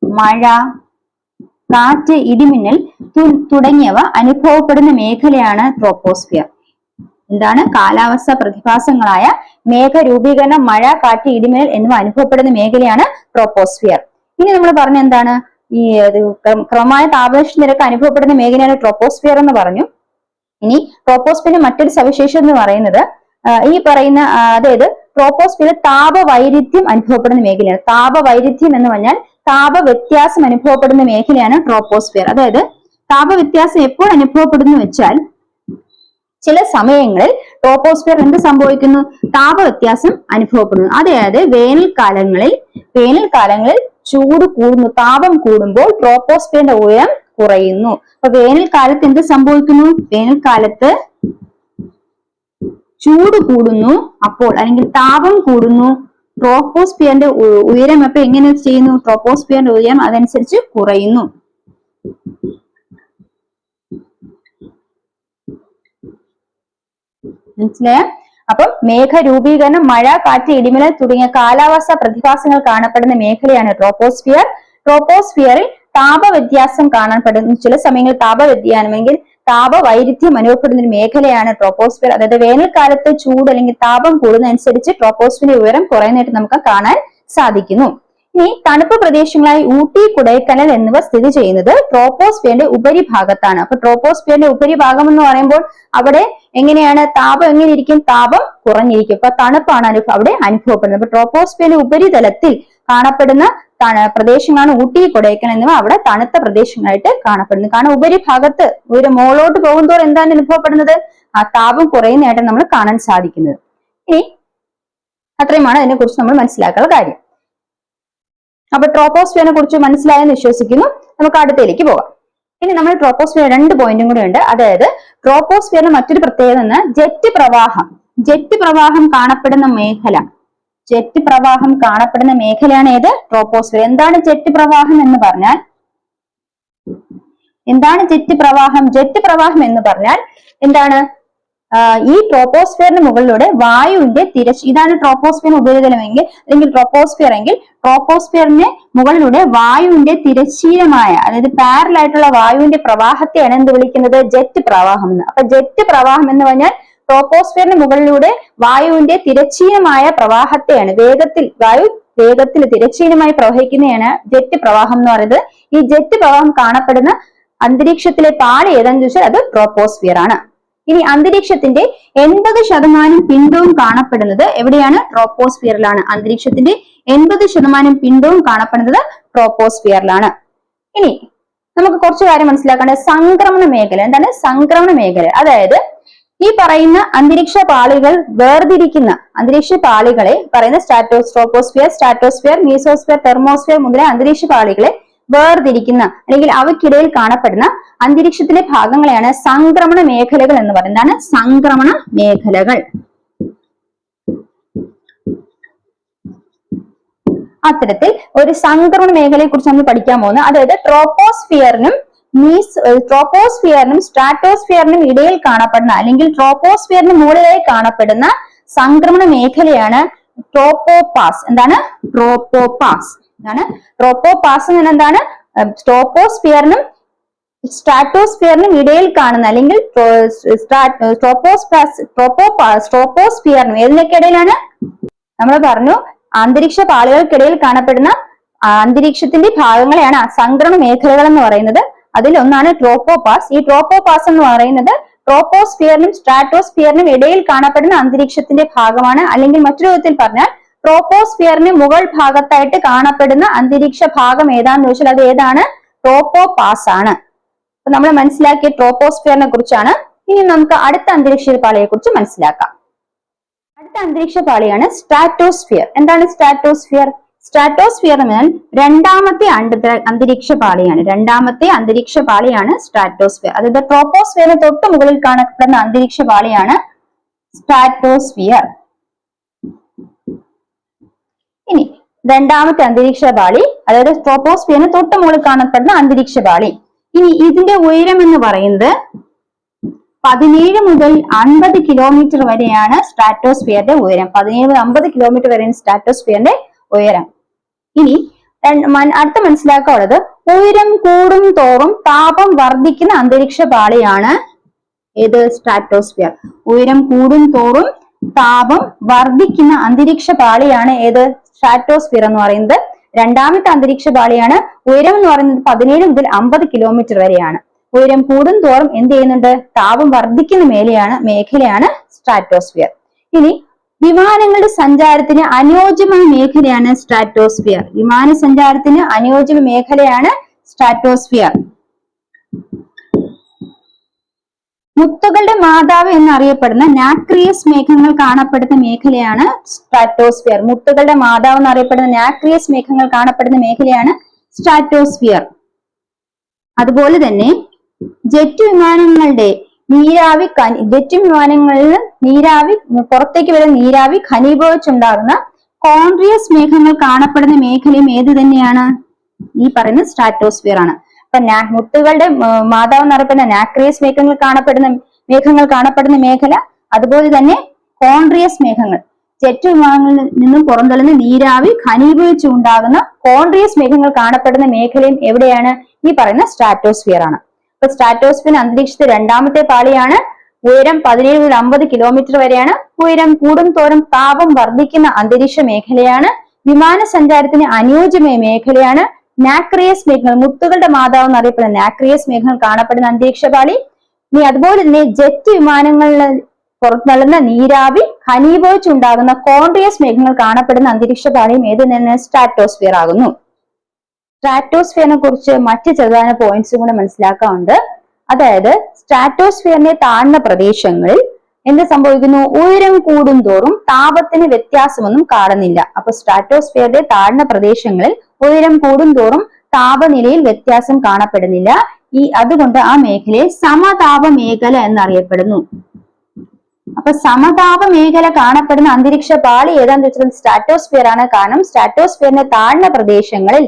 മഴ, കാറ്റ്, ഇടിമിന്നൽ തുടങ്ങിയവ അനുഭവപ്പെടുന്ന മേഖലയാണ് ട്രോപ്പോസ്ഫിയർ. എന്താണ്? കാലാവസ്ഥാ പ്രതിഭാസങ്ങളായ മേഘരൂപീകരണം, മഴ, കാറ്റ്, ഇടിമിന്നൽ എന്നിവ അനുഭവപ്പെടുന്ന മേഖലയാണ് ട്രോപ്പോസ്ഫിയർ. ഇനി നമ്മൾ പറഞ്ഞ എന്താണ്? ഈ ക്രമമായ താപനഷ്ട നിരക്ക് അനുഭവപ്പെടുന്ന മേഖലയാണ് ട്രോപ്പോസ്ഫിയർ എന്ന് പറഞ്ഞു. ഇനി ട്രോപ്പോസ്ഫിയറിന്റെ മറ്റൊരു സവിശേഷത എന്ന് പറയുന്നത് അതായത് ട്രോപ്പോസ്ഫിയറിൽ താപവൈരുദ്ധ്യം അനുഭവപ്പെടുന്ന മേഖലയാണ്. താപവൈരുദ്ധ്യം എന്ന് പറഞ്ഞാൽ താപവ്യത്യാസം അനുഭവപ്പെടുന്ന മേഖലയാണ് ട്രോപ്പോസ്ഫിയർ. അതായത് താപവ്യത്യാസം എപ്പോൾ അനുഭവപ്പെടുന്നു വെച്ചാൽ ചില സമയങ്ങളിൽ ട്രോപ്പോസ്ഫിയർ എന്ത് സംഭവിക്കുന്നു? താപവ്യത്യാസം അനുഭവപ്പെടുന്നു. അതായത് വേനൽക്കാലങ്ങളിൽ ചൂട് കൂടുന്നു, താപം കൂടുമ്പോൾ ട്രോപ്പോസ്ഫിയറിന്റെ ഉയരം കുറയുന്നു. അപ്പൊ വേനൽക്കാലത്ത് എന്ത് സംഭവിക്കുന്നു? വേനൽക്കാലത്ത് ചൂട് കൂടുന്നു, അപ്പോൾ അല്ലെങ്കിൽ താപം കൂടുന്നു, ട്രോപ്പോസ്ഫിയറിന്റെ ഉയരം അപ്പൊ എങ്ങനെ ചെയ്യുന്നു? ട്രോപ്പോസ്ഫിയറിന്റെ ഉയരം അതനുസരിച്ച് കുറയുന്നു. മനസ്സിലായ? അപ്പം മേഘരൂപീകരണം, മഴ, കാറ്റ്, ഇടിമിന്നൽ തുടങ്ങിയ കാലാവസ്ഥാ പ്രതിഭാസങ്ങൾ കാണപ്പെടുന്ന മേഖലയാണ് ട്രോപ്പോസ്ഫിയർ. ട്രോപ്പോസ്ഫിയറിൽ താപവ്യത്യാസം കാണപ്പെടുന്നു. ചില സമയങ്ങളിൽ താപവ്യതിയാനമെങ്കിൽ താപവൈരുദ്ധ്യം അനുഭവപ്പെടുന്ന ഒരു മേഖലയാണ് ട്രോപ്പോസ്ഫിയർ. അതായത് വേനൽക്കാലത്ത് ചൂട് അല്ലെങ്കിൽ താപം കൂടുന്നതനുസരിച്ച് ട്രോപ്പോസ്ഫിയറിന്റെ ഉയരം കുറയുന്നതായിട്ട് നമുക്ക് കാണാൻ സാധിക്കുന്നു. ഇനി തണുപ്പ് പ്രദേശങ്ങളായി ഊട്ടി, കൊടൈക്കനാൽ എന്നിവ സ്ഥിതി ചെയ്യുന്നത് ട്രോപ്പോസ്ഫിയറിന്റെ ഉപരിഭാഗത്താണ്. അപ്പൊ ട്രോപ്പോസ്ഫിയറിന്റെ ഉപരിഭാഗം എന്ന് പറയുമ്പോൾ അവിടെ എങ്ങനെയാണ് താപം എങ്ങനെ ഇരിക്കും? താപം കുറഞ്ഞിരിക്കും. അപ്പൊ തണുപ്പാണ് അവിടെ അനുഭവപ്പെടുന്നത്. അപ്പൊ ട്രോപ്പോസ്ഫിയറിന്റെ ഉപരിതലത്തിൽ കാണപ്പെടുന്ന പ്രദേശങ്ങളാണ് ഊട്ടി, കൊടൈക്കനാൽ എന്നിവ അവിടെ തണുത്ത പ്രദേശങ്ങളായിട്ട് കാണപ്പെടുന്നത്. കാരണം ഉപരിഭാഗത്ത് ഒരു മോളോട്ട് പോകുന്തോറും എന്താണ് അനുഭവപ്പെടുന്നത്? ആ താപം കുറയുന്നതായിട്ട് നമ്മൾ കാണാൻ സാധിക്കുന്നത്. ഇനി അത്രയുമാണ് അതിനെ കുറിച്ച് നമ്മൾ മനസ്സിലാക്കാനുള്ള കാര്യം. അപ്പൊ ട്രോപ്പോസ്ഫിയറിനെ കുറിച്ച് മനസ്സിലായെന്ന് വിശ്വസിക്കുന്നു. നമുക്ക് അടുത്തേക്ക് പോകാം. ഇനി നമ്മൾ ട്രോപ്പോസ്ഫിയർ 2 പോയിന്റും കൂടെ ഉണ്ട്. അതായത് ട്രോപ്പോസ്ഫിയറിന് മറ്റൊരു പ്രത്യേകത എന്ന് ജെറ്റ് പ്രവാഹം കാണപ്പെടുന്ന മേഖല. ജെറ്റ് പ്രവാഹം കാണപ്പെടുന്ന മേഖലയാണ് ഏത്? ട്രോപ്പോസ്ഫിയർ. എന്താണ് ജെറ്റ് പ്രവാഹം എന്ന് പറഞ്ഞാൽ? എന്താണ് ജെറ്റ് പ്രവാഹം? ജെറ്റ് പ്രവാഹം എന്ന് പറഞ്ഞാൽ എന്താണ്? ഈ ട്രോപ്പോസ്ഫിയറിന് മുകളിലൂടെ വായുവിന്റെ ഇതാണ് ട്രോപ്പോസ്ഫിയറിന് ഉപരിതലമെങ്കിൽ അല്ലെങ്കിൽ ട്രോപ്പോസ്ഫിയർ എങ്കിൽ ട്രോപ്പോസ്ഫിയറിന് മുകളിലൂടെ വായുവിന്റെ തിരശ്ചീനമായ അതായത് പാരലൽ ആയിട്ടുള്ള വായുവിന്റെ പ്രവാഹത്തെയാണ് എന്ത് വിളിക്കുന്നത്? ജെറ്റ് പ്രവാഹം എന്ന്. അപ്പൊ ജെറ്റ് പ്രവാഹം എന്ന് പറഞ്ഞാൽ ട്രോപ്പോസ്ഫിയറിന് മുകളിലൂടെ വായുവിന്റെ തിരശ്ചീനമായ പ്രവാഹത്തെയാണ് വായു വേഗത്തിൽ തിരശ്ചീനമായി പ്രവഹിക്കുന്നതാണ് ജെറ്റ് പ്രവാഹം എന്ന് പറയുന്നത്. ഈ ജെറ്റ് പ്രവാഹം കാണപ്പെടുന്ന അന്തരീക്ഷത്തിലെ പാളി ഏതാണെന്ന് ചോദിച്ചാൽ അത് ട്രോപ്പോസ്ഫിയർ ആണ്. ഇനി അന്തരീക്ഷത്തിന്റെ 80% പിണ്ഡവും കാണപ്പെടുന്നത് എവിടെയാണ്? ട്രോപ്പോസ്ഫിയറിലാണ്. അന്തരീക്ഷത്തിന്റെ 80% പിണ്ഡവും കാണപ്പെടുന്നത് ട്രോപ്പോസ്ഫിയറിലാണ്. ഇനി നമുക്ക് കുറച്ച് കാര്യം മനസ്സിലാക്കേണ്ടത് സംക്രമണ മേഖല. എന്താണ് സംക്രമണ മേഖല? അതായത് ഈ പറയുന്ന അന്തരീക്ഷ പാളികൾ വേർതിരിക്കുന്ന അന്തരീക്ഷ പാളികളെ പറയുന്ന സ്ട്രാറ്റോസ്ഫിയർ, മീസോസ്ഫിയർ, തെർമോസ്ഫിയർ മുതലായ അന്തരീക്ഷ പാളികളെ വേർതിരിക്കുന്ന അല്ലെങ്കിൽ അവയ്ക്കിടയിൽ കാണപ്പെടുന്ന അന്തരീക്ഷത്തിലെ ഭാഗങ്ങളെയാണ് സംക്രമണ മേഖലകൾ എന്ന് പറയുന്നത്. എന്താണ് സംക്രമണ മേഖലകൾ? അത്തരത്തിൽ ഒരു സംക്രമണ മേഖലയെ കുറിച്ച് നമ്മൾ പഠിക്കാൻ പോകുന്നത് അതായത് ട്രോപ്പോസ്ഫിയറിനും സ്ട്രാറ്റോസ്ഫിയറിനും ഇടയിൽ കാണപ്പെടുന്ന അല്ലെങ്കിൽ ട്രോപ്പോസ്ഫിയറിന് മുകളിലായി കാണപ്പെടുന്ന സംക്രമണ മേഖലയാണ് ട്രോപ്പോപാസ്. എന്താണ് ട്രോപ്പോപാസ്? ട്രോപ്പോപാസ് എന്താണ്? ട്രോപ്പോസ്ഫിയറിനും സ്ട്രാറ്റോസ്ഫിയറിനും ഇടയിൽ കാണുന്ന അല്ലെങ്കിൽ ട്രോപ്പോസ്ഫിയറിനും ഏതിനൊക്കെ ഇടയിലാണ്? നമ്മൾ പറഞ്ഞു അന്തരീക്ഷ പാളികൾക്കിടയിൽ കാണപ്പെടുന്ന അന്തരീക്ഷത്തിന്റെ ഭാഗങ്ങളെയാണ് സംക്രമണ മേഖലകൾ എന്ന് പറയുന്നത്. അതിൽ ഒന്നാണ് ട്രോപ്പോപാസ്. ഈ ട്രോപ്പോപാസ് എന്ന് പറയുന്നത് ട്രോപ്പോസ്ഫിയറിനും സ്ട്രാറ്റോസ്ഫിയറിനും ഇടയിൽ കാണപ്പെടുന്ന അന്തരീക്ഷത്തിന്റെ ഭാഗമാണ്. അല്ലെങ്കിൽ മറ്റൊരു വിധത്തിൽ പറഞ്ഞാൽ ട്രോപ്പോസ്ഫിയറിന് മുകൾ ഭാഗത്തായിട്ട് കാണപ്പെടുന്ന അന്തരീക്ഷ ഭാഗം ഏതാണെന്ന് ചോദിച്ചാൽ അത് ഏതാണ്? ട്രോപ്പോപാസ് ആണ്. അപ്പൊ നമ്മൾ മനസ്സിലാക്കിയ ട്രോപ്പോസ്ഫിയറിനെ കുറിച്ചാണ്. ഇനി നമുക്ക് അടുത്ത അന്തരീക്ഷ പാളിയെ കുറിച്ച് മനസ്സിലാക്കാം. അടുത്ത അന്തരീക്ഷ പാളിയാണ് സ്ട്രാറ്റോസ്ഫിയർ. എന്താണ് സ്ട്രാറ്റോസ്ഫിയർ? സ്ട്രാറ്റോസ്ഫിയർ എന്നാൽ രണ്ടാമത്തെ അന്തരീക്ഷ പാളിയാണ് സ്ട്രാറ്റോസ്ഫിയർ. അതായത് ട്രോപ്പോസ്ഫിയറിന് തൊട്ട് മുകളിൽ കാണപ്പെടുന്ന അന്തരീക്ഷ പാളിയാണ് സ്ട്രാറ്റോസ്ഫിയർ. ഇനി രണ്ടാമത്തെ അന്തരീക്ഷ പാളി അതായത് ട്രോപ്പോസ്ഫിയറിന് തൊട്ട് മുകളിൽ കാണപ്പെടുന്ന അന്തരീക്ഷ പാളി. ഇനി ഇതിന്റെ ഉയരം എന്ന് പറയുന്നത് 17 മുതൽ 50 കിലോമീറ്റർ വരെയാണ് സ്ട്രാറ്റോസ്ഫിയറിന്റെ ഉയരം. 17 മുതൽ 50 കിലോമീറ്റർ വരെയാണ് സ്ട്രാറ്റോസ്ഫിയറിന്റെ ഉയരം. ഇനി അടുത്ത മനസ്സിലാക്കാനുള്ളത് ഉയരം കൂടും തോറും താപം വർദ്ധിക്കുന്ന അന്തരീക്ഷ പാളിയാണ് ഏത്? സ്ട്രാറ്റോസ്ഫിയർ. ഉയരം കൂടും തോറും താപം വർദ്ധിക്കുന്ന അന്തരീക്ഷ പാളിയാണ് ഏത്? സ്ട്രാറ്റോസ്ഫിയർ എന്ന് പറയുന്നത്. രണ്ടാമത്തെ അന്തരീക്ഷ പാളിയാണ്. ഉയരം എന്ന് പറയുന്നത് 17 മുതൽ 50 കിലോമീറ്റർ വരെയാണ്. ഉയരം കൂടും തോറും എന്ത് ചെയ്യുന്നുണ്ട്? താപം വർദ്ധിക്കുന്ന മേഖലയാണ് സ്ട്രാറ്റോസ്ഫിയർ. ഇനി വിമാനങ്ങളുടെ സഞ്ചാരത്തിന് അനുയോജ്യമായ മേഖലയാണ് സ്ട്രാറ്റോസ്ഫിയർ. വിമാനസഞ്ചാരത്തിന് അനുയോജ്യ മേഖലയാണ് സ്ട്രാറ്റോസ്ഫിയർ. മുത്തുകളുടെ മാതാവ് എന്നറിയപ്പെടുന്ന നാക്രിയസ് മേഘങ്ങൾ കാണപ്പെടുന്ന മേഖലയാണ് സ്ട്രാറ്റോസ്ഫിയർ. മുത്തുകളുടെ മാതാവ് എന്നറിയപ്പെടുന്ന നാക്രിയസ് മേഘങ്ങൾ കാണപ്പെടുന്ന മേഖലയാണ് സ്ട്രാറ്റോസ്ഫിയർ. അതുപോലെ തന്നെ ജെറ്റ് വിമാനങ്ങളിൽ പുറത്തേക്ക് വരുന്ന നീരാവി ഘനീഭവിച്ചുണ്ടാകുന്ന കോൺട്രിയസ് മേഘങ്ങൾ കാണപ്പെടുന്ന മേഖലയും ഏത് തന്നെയാണ്? ഈ പറയുന്ന സ്ട്രാറ്റോസ്ഫിയർ ആണ്. അപ്പൊ മുത്തുകളുടെ മാതാവ് എന്നറിയപ്പെടുന്ന നാക്രിയസ് മേഘങ്ങൾ കാണപ്പെടുന്ന മേഖല, അതുപോലെ തന്നെ കോൺട്രിയസ് മേഘങ്ങൾ ജെറ്റ് വിമാനങ്ങളിൽ നിന്നും പുറന്തള്ളുന്ന നീരാവി ഘനീഭവിച്ചു ഉണ്ടാകുന്ന കോൺട്രിയസ് മേഘങ്ങൾ കാണപ്പെടുന്ന മേഖലയും എവിടെയാണ്? ഈ പറയുന്ന സ്ട്രാറ്റോസ്ഫിയർ ആണ്. അപ്പൊ സ്ട്രാറ്റോസ്ഫിയർ അന്തരീക്ഷത്തെ രണ്ടാമത്തെ പാളിയാണ്. ഉയരം 17 മുതൽ 50 കിലോമീറ്റർ വരെയാണ്. ഉയരം കൂടും തോറും താപം വർദ്ധിക്കുന്ന അന്തരീക്ഷ മേഖലയാണ്. വിമാനസഞ്ചാരത്തിന് അനുയോജ്യമായ മേഖലയാണ് നാക്രിയസ് മേഘങ്ങൾ, മുത്തുകളുടെ മാതാവ് എന്നറിയപ്പെടുന്ന നാക്രിയസ് മേഘങ്ങൾ കാണപ്പെടുന്ന അന്തരീക്ഷ പാളി. ഇനി അതുപോലെ തന്നെ ജെറ്റ് വിമാനങ്ങളിൽ പുറത്തുതള്ളുന്ന നീരാവി ഘനീഭവിച്ചുണ്ടാകുന്ന കോൺട്രിയസ് മേഘങ്ങൾ കാണപ്പെടുന്ന അന്തരീക്ഷ പാളിയും ഏത് തന്നെ സ്ട്രാറ്റോസ്ഫിയർ ആകുന്നു. സ്ട്രാറ്റോസ്ഫിയറിനെ കുറിച്ച് മറ്റ് ചെറുതാന പോയിന്റ്സും കൂടെ മനസ്സിലാക്കാറുണ്ട്. അതായത് സ്ട്രാറ്റോസ്ഫിയറിന്റെ താഴ്ന്ന പ്രദേശങ്ങളിൽ എന്ത് സംഭവിക്കുന്നു? ഉയരം കൂടും തോറും താപത്തിന് വ്യത്യാസമൊന്നും കാണുന്നില്ല. അപ്പൊ സ്ട്രാറ്റോസ്ഫിയറിന്റെ താഴ്ന്ന പ്രദേശങ്ങളിൽ ഉയരം കൂടും തോറും താപനിലയിൽ വ്യത്യാസം കാണപ്പെടുന്നില്ല. അതുകൊണ്ട് ആ മേഖലയെ സമതാപ മേഖല എന്നറിയപ്പെടുന്നു. അപ്പൊ സമതാപ മേഖല കാണപ്പെടുന്ന അന്തരീക്ഷ പാളി ഏതാന്ന് വെച്ചാൽ സ്ട്രാറ്റോസ്ഫിയർ ആണ്. കാരണം സ്ട്രാറ്റോസ്ഫിയറിന്റെ താഴ്ന്ന പ്രദേശങ്ങളിൽ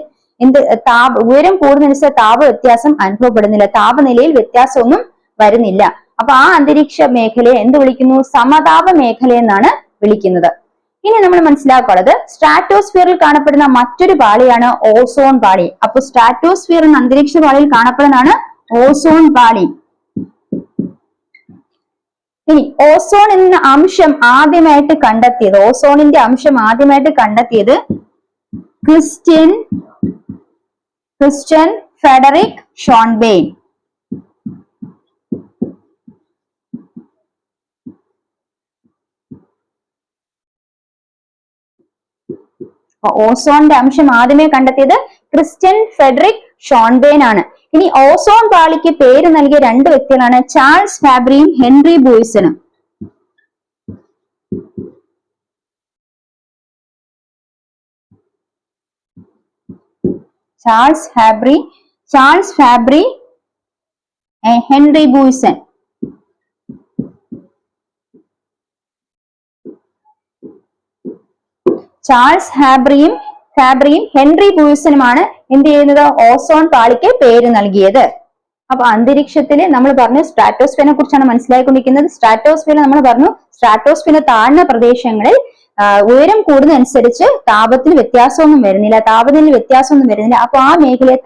ഉയരം കൂടുന്നതിനനുസരിച്ച് താപ വ്യത്യാസം അനുഭവപ്പെടുന്നില്ല, താപനിലയിൽ വ്യത്യാസമൊന്നും വരുന്നില്ല. അപ്പൊ ആ അന്തരീക്ഷ മേഖലയെ എന്ത് വിളിക്കുന്നു? സമതാപ മേഖല എന്നാണ് വിളിക്കുന്നത്. ഇനി നമ്മൾ മനസ്സിലാക്കുന്നത് സ്ട്രാറ്റോസ്ഫിയറിൽ കാണപ്പെടുന്ന മറ്റൊരു പാളിയാണ് ഓസോൺ പാളി. അപ്പൊ സ്ട്രാറ്റോസ്ഫിയർ എന്ന അന്തരീക്ഷ പാളിയിൽ കാണപ്പെടുന്നതാണ് ഓസോൺ പാളി. ഇനി ഓസോൺ എന്ന അംശം ആദ്യമായിട്ട് കണ്ടെത്തിയത്, ഓസോണിന്റെ അംശം ആദ്യമായിട്ട് കണ്ടെത്തിയത് ക്രിസ്റ്റ്യൻ ഫെഡറിക് ഷോൺബെയ്ൻ. ഓസോണിന്റെ അംശം ആദ്യമേ കണ്ടെത്തിയത് ക്രിസ്റ്റ്യൻ ഫെഡറിക് ഷോൺബെയ്ൻ ആണ്. ഇനി ഓസോൺ പാളിക്ക് പേര് നൽകിയ രണ്ട് വ്യക്തികളാണ് ചാൾസ് ഫാബ്രിയും ഹെൻറി ബൂയ്സണും. Charles Fabry Henry Buisson. Charles ഫാബ്രിയും ഹെൻറി ബൂയ്സണുമാണ് എന്ത് ചെയ്യുന്നത്? ഓസോൺ പാളിക്ക് പേര് നൽകിയത്. അപ്പൊ അന്തരീക്ഷത്തില് നമ്മൾ പറഞ്ഞു സ്ട്രാറ്റോസ്ഫിയറിനെ കുറിച്ചാണ് മനസ്സിലാക്കിക്കൊണ്ടിരിക്കുന്നത്. സ്ട്രാറ്റോസ്ഫിയറിൽ നമ്മൾ പറഞ്ഞു സ്ട്രാറ്റോസ്ഫിയറിന്റെ താഴ്ന്ന പ്രദേശങ്ങളിൽ ഉയരം കൂടുന്നതനുസരിച്ച് താപത്തിൽ വ്യത്യാസമൊന്നും വരുന്നില്ല, താപനിലയിൽ വ്യത്യാസമൊന്നും വരുന്നില്ല. അപ്പൊ ആ മേഖലയെ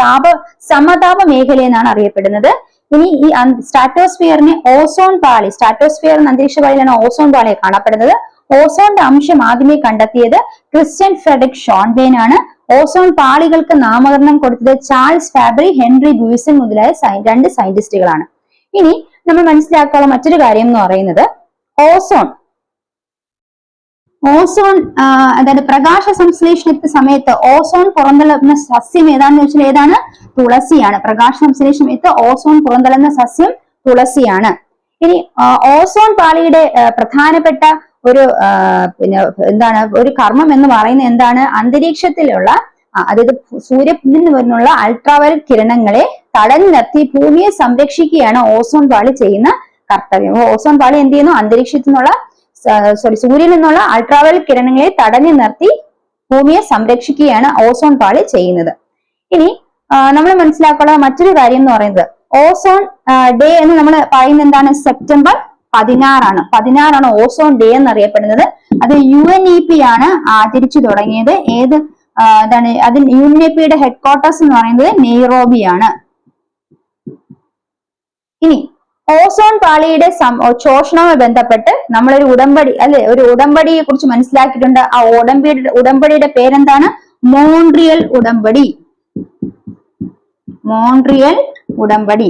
സമതാപ മേഖല എന്നാണ് അറിയപ്പെടുന്നത്. ഇനി ഈ സ്ട്രാറ്റോസ്ഫിയറിനെ ഓസോൺ പാളി, സ്ട്രാറ്റോസ്ഫിയർ എന്ന അന്തരീക്ഷ പാളിയിലാണ് ഓസോൺ പാളി കാണപ്പെടുന്നത്. ഓസോണിന്റെ അംശം ആദ്യമേ കണ്ടെത്തിയത് ക്രിസ്റ്റ്യൻ ഫെഡറിക് ഷോൺബെയ്ൻ ആണ്. ഓസോൺ പാളികൾക്ക് നാമകരണം കൊടുത്തത് ചാൾസ് ഫാബ്രി, ഹെൻറി ബൂയ്സൺ മുതലായ രണ്ട് സയന്റിസ്റ്റുകളാണ്. ഇനി നമ്മൾ മനസ്സിലാക്കാനുള്ള മറ്റൊരു കാര്യം എന്ന് പറയുന്നത് ഓസോൺ അതായത് പ്രകാശ സംശ്ലേഷണ സമയത്ത് ഓസോൺ പുറന്തള്ളുന്ന സസ്യം ഏതാണെന്ന് വെച്ചാൽ ഏതാണ്? തുളസിയാണ്. പ്രകാശ സംശ്ലേഷണ സമയത്ത് ഓസോൺ പുറന്തള്ളുന്ന സസ്യം തുളസിയാണ്. ഇനി ഓസോൺ പാളിയുടെ പ്രധാനപ്പെട്ട ഒരു ഒരു കർമ്മം എന്ന് പറയുന്നത് എന്താണ്? അന്തരീക്ഷത്തിലുള്ള അതായത് സൂര്യനിൽ നിന്ന് വരുന്നുള്ള അൾട്രാവയലറ്റ് കിരണങ്ങളെ തടഞ്ഞു നിർത്തി ഭൂമിയെ സംരക്ഷിക്കുകയാണ് ഓസോൺ പാളി ചെയ്യുന്ന കർത്തവ്യം. ഓസോൺ പാളി എന്ത് ചെയ്യുന്നു? അന്തരീക്ഷത്തിൽ നിന്നുള്ള സൂര്യനിൽ നിന്നുള്ള അൾട്രാവയലറ്റ് കിരണങ്ങളെ തടഞ്ഞു നിർത്തി ഭൂമിയെ സംരക്ഷിക്കുകയാണ് ഓസോൺ പാളി ചെയ്യുന്നത്. ഇനി നമ്മൾ മനസ്സിലാക്കാനുള്ള മറ്റൊരു കാര്യം എന്ന് പറയുന്നത് ഓസോൺ ഡേ എന്ന് നമ്മൾ പറയുന്നത് എന്താണ്? സെപ്റ്റംബർ 16 ഓസോൺ ഡേ എന്നറിയപ്പെടുന്നത്. അത് UNEP ആണ് ആചരിച്ചു തുടങ്ങിയത്. UNEPയുടെ ഹെഡ്ക്വാർട്ടേഴ്സ് എന്ന് പറയുന്നത് നെയ്റോബിയാണ്. ഇനി ഓസോൺ പാളിയുടെ ശോഷണവുമായി ബന്ധപ്പെട്ട് നമ്മളൊരു ഉടമ്പടി ഒരു ഉടമ്പടിയെ കുറിച്ച് മനസ്സിലാക്കിയിട്ടുണ്ട്. ആ ഉടമ്പടിയുടെ പേരെന്താണ്? മോൺട്രിയൽ ഉടമ്പടി.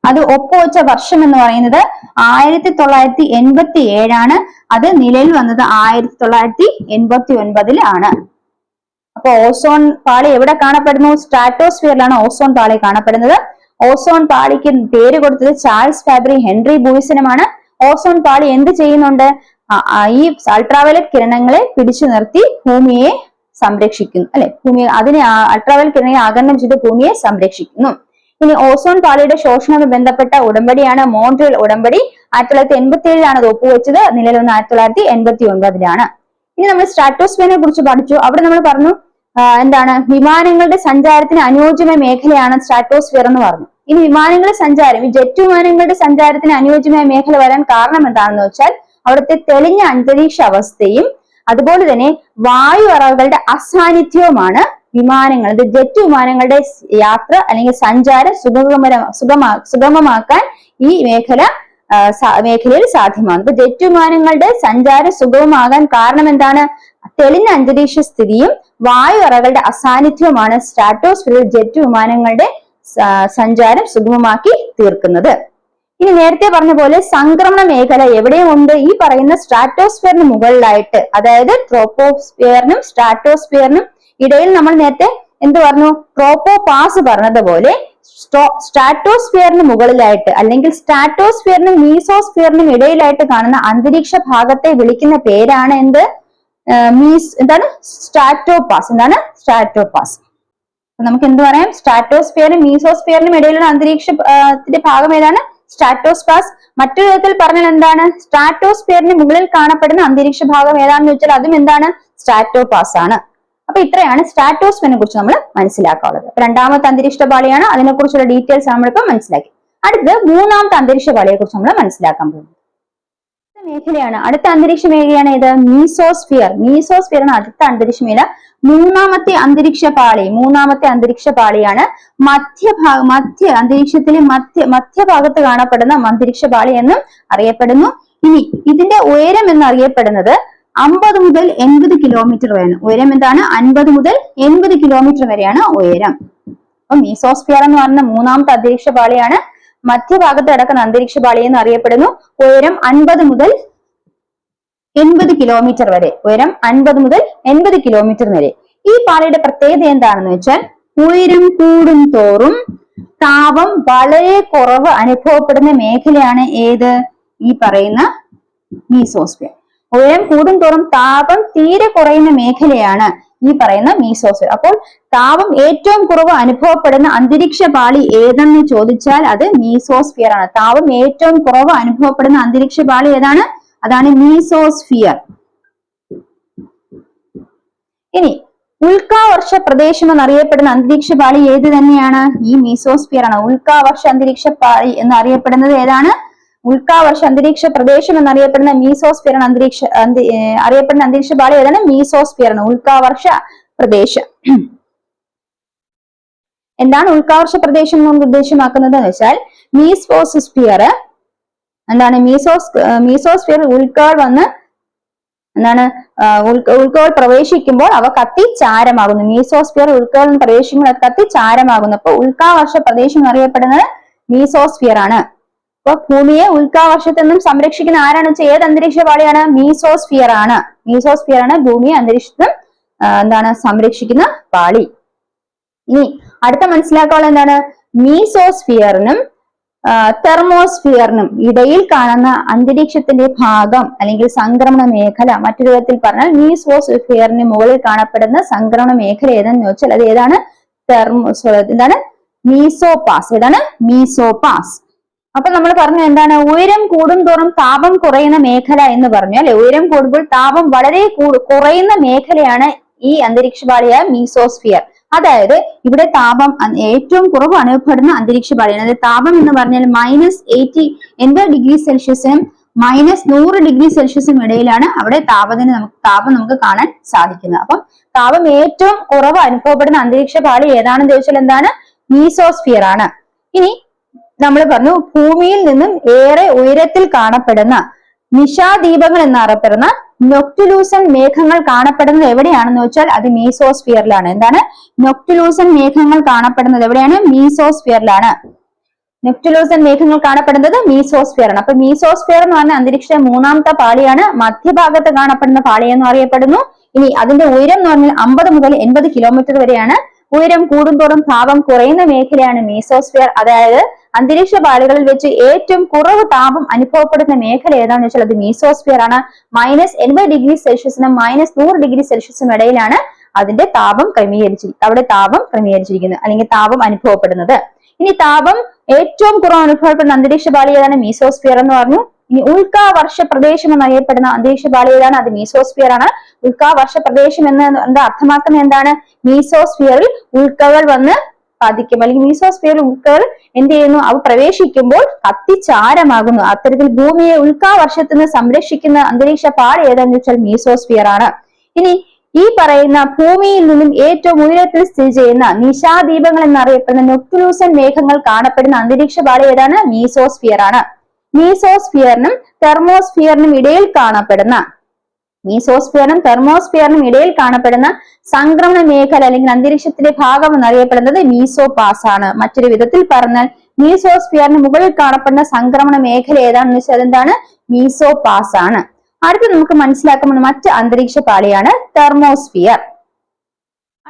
അത് ഒപ്പുവെച്ച വർഷം എന്ന് പറയുന്നത് 1987 ആണ്. അത് നിലയിൽ വന്നത് 1989 ആണ്. അപ്പൊ ഓസോൺ പാളി എവിടെ കാണപ്പെടുന്നു? സ്ട്രാറ്റോസ്ഫിയറിലാണ് ഓസോൺ പാളി കാണപ്പെടുന്നത്. ഓസോൺ പാളിക്ക് പേര് കൊടുത്തത് ചാൾസ് ഫാബ്രി, ഹെൻറി ബൂയ്സണുമാണ്. ഓസോൺ പാളി എന്ത് ചെയ്യുന്നുണ്ട്? ഈ അൾട്രാവയലറ്റ് കിരണങ്ങളെ പിടിച്ചു നിർത്തി ഭൂമിയെ സംരക്ഷിക്കുന്നു, അതിനെ അൾട്രാവയലറ്റ് കിരണങ്ങളെ ആഗിരണം ചെയ്ത് ഭൂമിയെ സംരക്ഷിക്കുന്നു. ഇനി ഓസോൺ പാളിയുടെ ശോഷണവുമായി ബന്ധപ്പെട്ട ഉടമ്പടിയാണ് മോൺട്രിയൽ ഉടമ്പടി. 1987 അത് ഒപ്പുവെച്ചത്. നിലവിൽ വന്ന 1989. ഇനി നമ്മൾ സ്ട്രാറ്റോസ്ഫിയറിനെ കുറിച്ച് പഠിച്ചു. അവിടെ നമ്മൾ പറഞ്ഞു എന്താണ്? വിമാനങ്ങളുടെ സഞ്ചാരത്തിന് അനുയോജ്യമായ മേഖലയാണ് സ്ട്രാറ്റോസ്ഫിയർ എന്ന് പറഞ്ഞു. ഇനി വിമാനങ്ങളുടെ സഞ്ചാരം, ജെറ്റ് വിമാനങ്ങളുടെ സഞ്ചാരത്തിന് അനുയോജ്യമായ മേഖല വരാൻ കാരണം എന്താണെന്ന് വെച്ചാൽ അവിടുത്തെ തെളിഞ്ഞ അന്തരീക്ഷ അവസ്ഥയും അതുപോലെ തന്നെ വായു അറകളുടെ അസാന്നിധ്യവുമാണ് ജെറ്റ് വിമാനങ്ങളുടെ യാത്ര അല്ലെങ്കിൽ സഞ്ചാരം സുഗമമാക്കാൻ ഈ മേഖല മേഖലയിൽ സാധ്യമാണ്. ഇപ്പൊ ജെറ്റ് വിമാനങ്ങളുടെ സഞ്ചാരം സുഗമമാകാൻ കാരണം എന്താണ്? തെളിഞ്ഞ അന്തരീക്ഷ സ്ഥിതിയും വായു അറകളുടെ അസാന്നിധ്യവുമാണ് സ്ട്രാറ്റോസ്ഫിയറിൽ ജെറ്റ് വിമാനങ്ങളുടെ സഞ്ചാരം സുഗമമാക്കി തീർക്കുന്നത്. ഇനി നേരത്തെ പറഞ്ഞ പോലെ സംക്രമണ മേഖല എവിടെയുണ്ട്? ഈ പറയുന്ന സ്ട്രാറ്റോസ്ഫിയറിന് മുകളിലായിട്ട്, അതായത് ട്രോപ്പോസ്ഫിയറിനും സ്ട്രാറ്റോസ്ഫിയറിനും ഇടയിൽ നമ്മൾ നേരത്തെ എന്ത് പറഞ്ഞു? ട്രോപ്പോപാസ് പറഞ്ഞതുപോലെ സ്ട്രാറ്റോസ്ഫിയറിന് മുകളിലായിട്ട് അല്ലെങ്കിൽ സ്ട്രാറ്റോസ്ഫിയറിനും മീസോസ്ഫിയറിനും ഇടയിലായിട്ട് കാണുന്ന അന്തരീക്ഷ ഭാഗത്തെ വിളിക്കുന്ന പേരാണ് എന്ത്? എന്താണ്? സ്ട്രാറ്റോപാസ്. എന്താണ്? സ്ട്രാറ്റോപാസ്. നമുക്ക് എന്ത് പറയാം? സ്ട്രാറ്റോസ്ഫിയറിനും മീസോസ്ഫിയറിനും ഇടയിലുള്ള അന്തരീക്ഷത്തിന്റെ ഭാഗം ഏതാണ്? സ്ട്രാറ്റോസ്പാസ്. മറ്റൊരു വിധത്തിൽ പറഞ്ഞാൽ എന്താണ്? സ്ട്രാറ്റോസ്ഫിയറിന് മുകളിൽ കാണപ്പെടുന്ന അന്തരീക്ഷ ഭാഗം ഏതാണെന്ന് ചോദിച്ചാൽ അതും എന്താണ്? സ്ട്രാറ്റോപാസ് ആണ്. അപ്പൊ ഇത്രയാണ് സ്ട്രാറ്റോസ്ഫിയറിനെ കുറിച്ച് നമ്മൾ മനസ്സിലാക്കാനുള്ളത്. രണ്ടാമത്തെ അന്തരീക്ഷ പാളിയാണ്, അതിനെക്കുറിച്ചുള്ള ഡീറ്റെയിൽസ് നമ്മളിപ്പോൾ മനസ്സിലാക്കി. അടുത്തത് മൂന്നാമത്തെ അന്തരീക്ഷ പാളിയെ കുറിച്ച് നമ്മൾ മനസ്സിലാക്കാൻ പോകുന്നത് മേഖലയാണ്. അടുത്ത അന്തരീക്ഷ മേഖലയാണ് ഏത്? മീസോസ്ഫിയർ. മീസോസ്ഫിയർ ആണ് അടുത്ത അന്തരീക്ഷ മേഖല. മൂന്നാമത്തെ അന്തരീക്ഷ പാളിയാണ് അന്തരീക്ഷത്തിലെ മധ്യഭാഗത്ത് കാണപ്പെടുന്ന അന്തരീക്ഷ പാളി എന്നും അറിയപ്പെടുന്നു. ഇനി ഇതിന്റെ ഉയരം എന്നറിയപ്പെടുന്നത് 50 മുതൽ 80 കിലോമീറ്റർ വരെയാണ്. ഉയരം എന്താണ്? 50 മുതൽ 80 കിലോമീറ്റർ വരെയാണ് ഉയരം. അപ്പൊ മീസോസ്ഫിയർ എന്ന് പറയുന്ന മൂന്നാമത്തെ അന്തരീക്ഷ പാളിയാണ് മധ്യഭാഗത്ത് കിടക്കുന്ന അന്തരീക്ഷ പാളി എന്ന് അറിയപ്പെടുന്നു. ഉയരം 50 മുതൽ 80 കിലോമീറ്റർ വരെ. ഉയരം 50 മുതൽ 80 കിലോമീറ്റർ വരെ. ഈ പാളിയുടെ പ്രത്യേകത എന്താണെന്ന് വെച്ചാൽ ഉയരം കൂടും തോറും താപം വളരെ കുറവ് അനുഭവപ്പെടുന്ന മേഖലയാണ് ഏത്? ഈ പറയുന്ന മീസോസ്ഫിയർ. ഉയരം കൂടും തോറും താപം തീരെ കുറയുന്ന മേഖലയാണ് ഈ പറയുന്ന മീസോസ്ഫിയർ. അപ്പോൾ താപം ഏറ്റവും കുറവ് അനുഭവപ്പെടുന്ന അന്തരീക്ഷ പാളി ഏതെന്ന് ചോദിച്ചാൽ അത് മീസോസ്ഫിയർ ആണ്. താപം ഏറ്റവും കുറവ് അനുഭവപ്പെടുന്ന അന്തരീക്ഷ പാളി ഏതാണ്? അതാണ് മീസോസ്ഫിയർ. ഇനി ഉൽക്കാവർഷ പ്രദേശം എന്നറിയപ്പെടുന്ന അന്തരീക്ഷ പാളി ഏത് തന്നെയാണ്? ഈ മീസോസ്ഫിയർ ആണ്. ഉൽക്കാവർഷ അന്തരീക്ഷ പാളി എന്നറിയപ്പെടുന്നത് ഏതാണ്? ഉൽക്കാവർഷ അന്തരീക്ഷ പ്രദേശം എന്നറിയപ്പെടുന്ന മീസോസ്ഫിയർ ആണ്. അറിയപ്പെടുന്ന അന്തരീക്ഷ പാളി ഏതാണ്? മീസോസ്ഫിയർ ആണ്. ഉൽക്കാവർഷ പ്രദേശം. എന്താണ് ഉൽക്കാവർഷ പ്രദേശം കൊണ്ട് ഉദ്ദേശമാക്കുന്നത് എന്ന് വെച്ചാൽ മീസോസ്ഫിയർ എന്താണ്? മീസോസ്ഫിയർ ഉൽക്കകൾ വന്ന് എന്താണ്? ഉൽക്കകൾ പ്രവേശിക്കുമ്പോൾ അവ കത്തി ചാരമാകുന്നു. മീസോസ്ഫിയർ ഉൽക്കകൾ പ്രവേശിക്കുമ്പോൾ അത് കത്തി ചാരമാകുന്നു. അപ്പൊ ഉൽക്കാവർഷ പ്രദേശം എന്നറിയപ്പെടുന്നത് മീസോസ്ഫിയർ ആണ്. അപ്പൊ ഭൂമിയെ ഉൽക്കാവർഷത്തിൽ നിന്നും സംരക്ഷിക്കുന്ന ആരാണ്? ഏത് അന്തരീക്ഷ പാളിയാണ്? മീസോസ്ഫിയർ ആണ്. മീസോസ്ഫിയർ ആണ് ഭൂമിയെ അന്തരീക്ഷത്തിൽ എന്താണ് സംരക്ഷിക്കുന്ന പാളി. ഇനി അടുത്ത മനസ്സിലാക്കാനുള്ള എന്താണ്? മീസോസ്ഫിയറിനും തെർമോസ്ഫിയറിനും ഇടയിൽ കാണുന്ന അന്തരീക്ഷത്തിന്റെ ഭാഗം അല്ലെങ്കിൽ സംക്രമണ മേഖല, മറ്റൊരു വിധത്തിൽ പറഞ്ഞാൽ മീസോസ്ഫിയറിന് മുകളിൽ കാണപ്പെടുന്ന സംക്രമണ മേഖല ഏതെന്ന് ചോദിച്ചാൽ അത് ഏതാണ്? എന്താണ്? മീസോപാസ്. ഏതാണ്? മീസോപാസ്. അപ്പൊ നമ്മൾ പറഞ്ഞ എന്താണ്? ഉയരം കൂടും തോറും താപം കുറയുന്ന മേഖല എന്ന് പറഞ്ഞു അല്ലെ. ഉയരം കൂടുമ്പോൾ താപം വളരെ കുറയുന്ന മേഖലയാണ് ഈ അന്തരീക്ഷ പാളിയായ മീസോസ്ഫിയർ. അതായത് ഇവിടെ താപം ഏറ്റവും കുറവ് അനുഭവപ്പെടുന്ന അന്തരീക്ഷ പാളിയാണ്. അതായത് താപം എന്ന് പറഞ്ഞാൽ -80 ഡിഗ്രി സെൽഷ്യസിനും -100 ഡിഗ്രി സെൽഷ്യസിനും ഇടയിലാണ് അവിടെ താപം നമുക്ക് കാണാൻ സാധിക്കുന്നത്. അപ്പം താപം ഏറ്റവും കുറവ് അനുഭവപ്പെടുന്ന അന്തരീക്ഷ പാളി ഏതാണെന്ന് ചോദിച്ചാൽ എന്താണ്? മീസോസ്ഫിയർ ആണ്. ഇനി നമ്മൾ പറഞ്ഞു ഭൂമിയിൽ നിന്നും ഏറെ ഉയരത്തിൽ കാണപ്പെടുന്ന നിശാദീപങ്ങൾ എന്നറിയപ്പെടുന്ന നൊക്ടുലൂസൻ മേഘങ്ങൾ കാണപ്പെടുന്നത് എവിടെയാണെന്ന് വെച്ചാൽ അത് മീസോസ്ഫിയറിലാണ്. എന്താണ്? നൊക്ടുലൂസൻ മേഘങ്ങൾ കാണപ്പെടുന്നത് എവിടെയാണ്? മീസോസ്ഫിയറിലാണ്. നൊക്ടുലൂസൻ മേഘങ്ങൾ കാണപ്പെടുന്നത് മീസോസ്ഫിയർ ആണ്. അപ്പൊ മീസോസ്ഫിയർ എന്ന് പറഞ്ഞ അന്തരീക്ഷ മൂന്നാമത്തെ പാളിയാണ് മധ്യഭാഗത്ത് കാണപ്പെടുന്ന പാളി എന്ന് അറിയപ്പെടുന്നു. ഇനി അതിന്റെ ഉയരം എന്ന് പറഞ്ഞാൽ 50 മുതൽ 80 കിലോമീറ്റർ വരെയാണ്. ഉയരം കൂടുന്തോറും താപം കുറയുന്ന മേഖലയാണ് മീസോസ്ഫിയർ. അതായത് അന്തരീക്ഷ പാളികളിൽ വെച്ച് ഏറ്റവും കുറവ് താപം അനുഭവപ്പെടുന്ന മേഖല ഏതാണെന്ന് വെച്ചാൽ അത് മീസോസ്ഫിയർ ആണ്. -80 ഡിഗ്രി സെൽഷ്യസിനും -100 ഡിഗ്രി സെൽഷ്യസിനും ഇടയിലാണ് അതിന്റെ താപം ക്രമീകരിച്ചിരിക്കുന്നത് അല്ലെങ്കിൽ താപം അനുഭവപ്പെടുന്നത്. ഇനി താപം ഏറ്റവും കുറവ് അനുഭവപ്പെടുന്ന അന്തരീക്ഷ പാളി ഏതാണ്? മീസോസ്ഫിയർ എന്ന് പറഞ്ഞു. ഇനി ഉൽക്കാവർഷ പ്രദേശം എന്നറിയപ്പെടുന്ന അന്തരീക്ഷ പാളി ഏതാണ്? അത് മീസോസ്ഫിയർ ആണ്. ഉൽക്കാവർഷ പ്രദേശം എന്ന് അർത്ഥമാക്കുന്നത് എന്താണ്? മീസോസ്ഫിയറിൽ ഉൽക്കകൾ വന്ന് പതിക്കും അല്ലെങ്കിൽ മീസോസ്ഫിയറിൽ ഉൽക്കകൾ എന്ത് ചെയ്യുന്നു? അവ പ്രവേശിക്കുമ്പോൾ കത്തിച്ചാരമാകുന്നു. അത്തരത്തിൽ ഭൂമിയെ ഉൽക്കാവർഷത്തിൽ നിന്ന് സംരക്ഷിക്കുന്ന അന്തരീക്ഷ പാളി ഏതാന്ന് വെച്ചാൽ മീസോസ്ഫിയർ ആണ്. ഇനി ഈ പറയുന്ന ഭൂമിയിൽ നിന്നും ഏറ്റവും ഉയരത്തിൽ സ്ഥിതി ചെയ്യുന്ന നിശാദീപങ്ങൾ എന്നറിയപ്പെടുന്ന നൊക്ടുലൂസൻ മേഘങ്ങൾ കാണപ്പെടുന്ന അന്തരീക്ഷ പാളി ഏതാണ്? മീസോസ്ഫിയർ ആണ്. മീസോസ്ഫിയറിനും തെർമോസ്ഫിയറിനും ഇടയിൽ കാണപ്പെടുന്ന സംക്രമണ മേഖല അല്ലെങ്കിൽ അന്തരീക്ഷത്തിന്റെ ഭാഗം എന്നറിയപ്പെടുന്നത് മീസോപാസ് ആണ്. മറ്റൊരു വിധത്തിൽ പറഞ്ഞാൽ മീസോസ്ഫിയറിന് മുകളിൽ കാണപ്പെടുന്ന സംക്രമണ മേഖല ഏതാണെന്ന് വെച്ചാൽ എന്താണ്? മീസോപാസ് ആണ്. അടുത്ത് നമുക്ക് മനസ്സിലാക്കുന്ന മറ്റ് അന്തരീക്ഷ പാളിയാണ് തെർമോസ്ഫിയർ.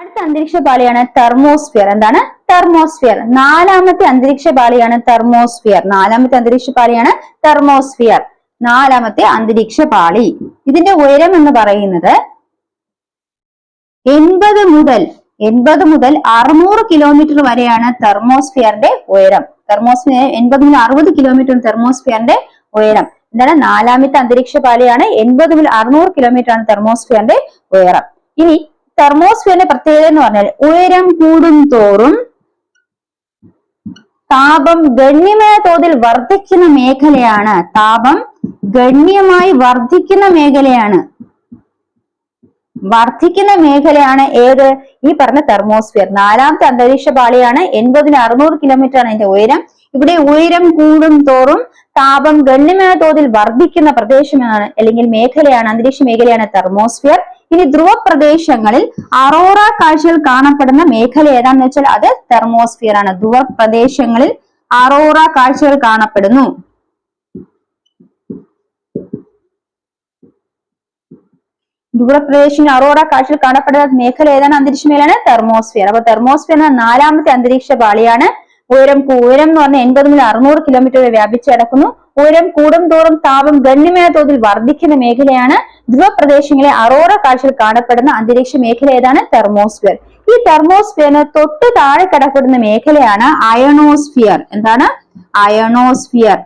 അടുത്ത അന്തരീക്ഷ പാളിയാണ് തെർമോസ്ഫിയർ. എന്താണ്? തെർമോസ്ഫിയർ. നാലാമത്തെ അന്തരീക്ഷ പാളിയാണ് തെർമോസ്ഫിയർ. നാലാമത്തെ അന്തരീക്ഷ പാളി. ഇതിന്റെ ഉയരം എന്ന് പറയുന്നത് 80 മുതൽ 600 കിലോമീറ്റർ വരെയാണ് തെർമോസ്ഫിയറിന്റെ ഉയരം. 80 മുതൽ 60 കിലോമീറ്റർ തെർമോസ്ഫിയറിന്റെ ഉയരം. എന്താണ്? നാലാമത്തെ അന്തരീക്ഷ പാളിയാണ്. 80 മുതൽ 600 കിലോമീറ്റർ ആണ് തെർമോസ്ഫിയറിന്റെ ഉയരം. ഇനി തെർമോസ്ഫിയറിന്റെ പ്രത്യേകത എന്ന് പറഞ്ഞാൽ ഉയരം കൂടും തോറും താപം ഗണ്യമായ തോതിൽ വർദ്ധിക്കുന്ന മേഖലയാണ്. ഏത്? ഈ പറഞ്ഞ തെർമോസ്ഫിയർ. നാലാമത്തെ അന്തരീക്ഷ പാളിയാണ്. 80 മുതൽ 600 കിലോമീറ്റർ ആണ് അതിന്റെ ഉയരം. ഇവിടെ ഉയരം കൂടും തോറും താപം ഗണ്യമായ തോതിൽ വർദ്ധിക്കുന്ന പ്രദേശമാണ് അല്ലെങ്കിൽ മേഖലയാണ്, അന്തരീക്ഷ മേഖലയാണ് തെർമോസ്ഫിയർ. ഇനി ധ്രുവ പ്രദേശങ്ങളിൽ അറോറ കാഴ്ചകൾ കാണപ്പെടുന്ന മേഖല ഏതാണെന്ന് വെച്ചാൽ അത് തെർമോസ്ഫിയർ ആണ്. ധ്രുവ പ്രദേശങ്ങളിൽ അറോറ കാഴ്ചകൾ കാണപ്പെടുന്നു. ധ്രുവപ്രദേശങ്ങളിൽ അറോറ കാഴ്ചകൾ കാണപ്പെടുന്ന മേഖല ഏതാണ്? അന്തരീക്ഷ മേഖലയാണ് തെർമോസ്ഫിയർ. അപ്പൊ തെർമോസ്ഫിയർ എന്ന നാലാമത്തെ അന്തരീക്ഷ പാളിയാണ്. ഉയരം എന്ന് പറഞ്ഞാൽ 80 മുതൽ 600 കിലോമീറ്റർ വരെ വ്യാപിച്ചു കിടക്കുന്നു. ഉയരം കൂടും തോറും താപം ഗണ്യമായ തോതിൽ വർദ്ധിക്കുന്ന മേഖലയാണ്. ധ്രുവപ്രദേശങ്ങളിലെ അറോറ കാഴ്ചകൾ കാണപ്പെടുന്ന അന്തരീക്ഷ മേഖല ഏതാണ്? തെർമോസ്ഫിയർ. ഈ തെർമോസ്ഫിയറിന് തൊട്ട് താഴെ കിടക്കുന്ന മേഖലയാണ് അയണോസ്ഫിയർ. എന്താണ്? അയണോസ്ഫിയർ.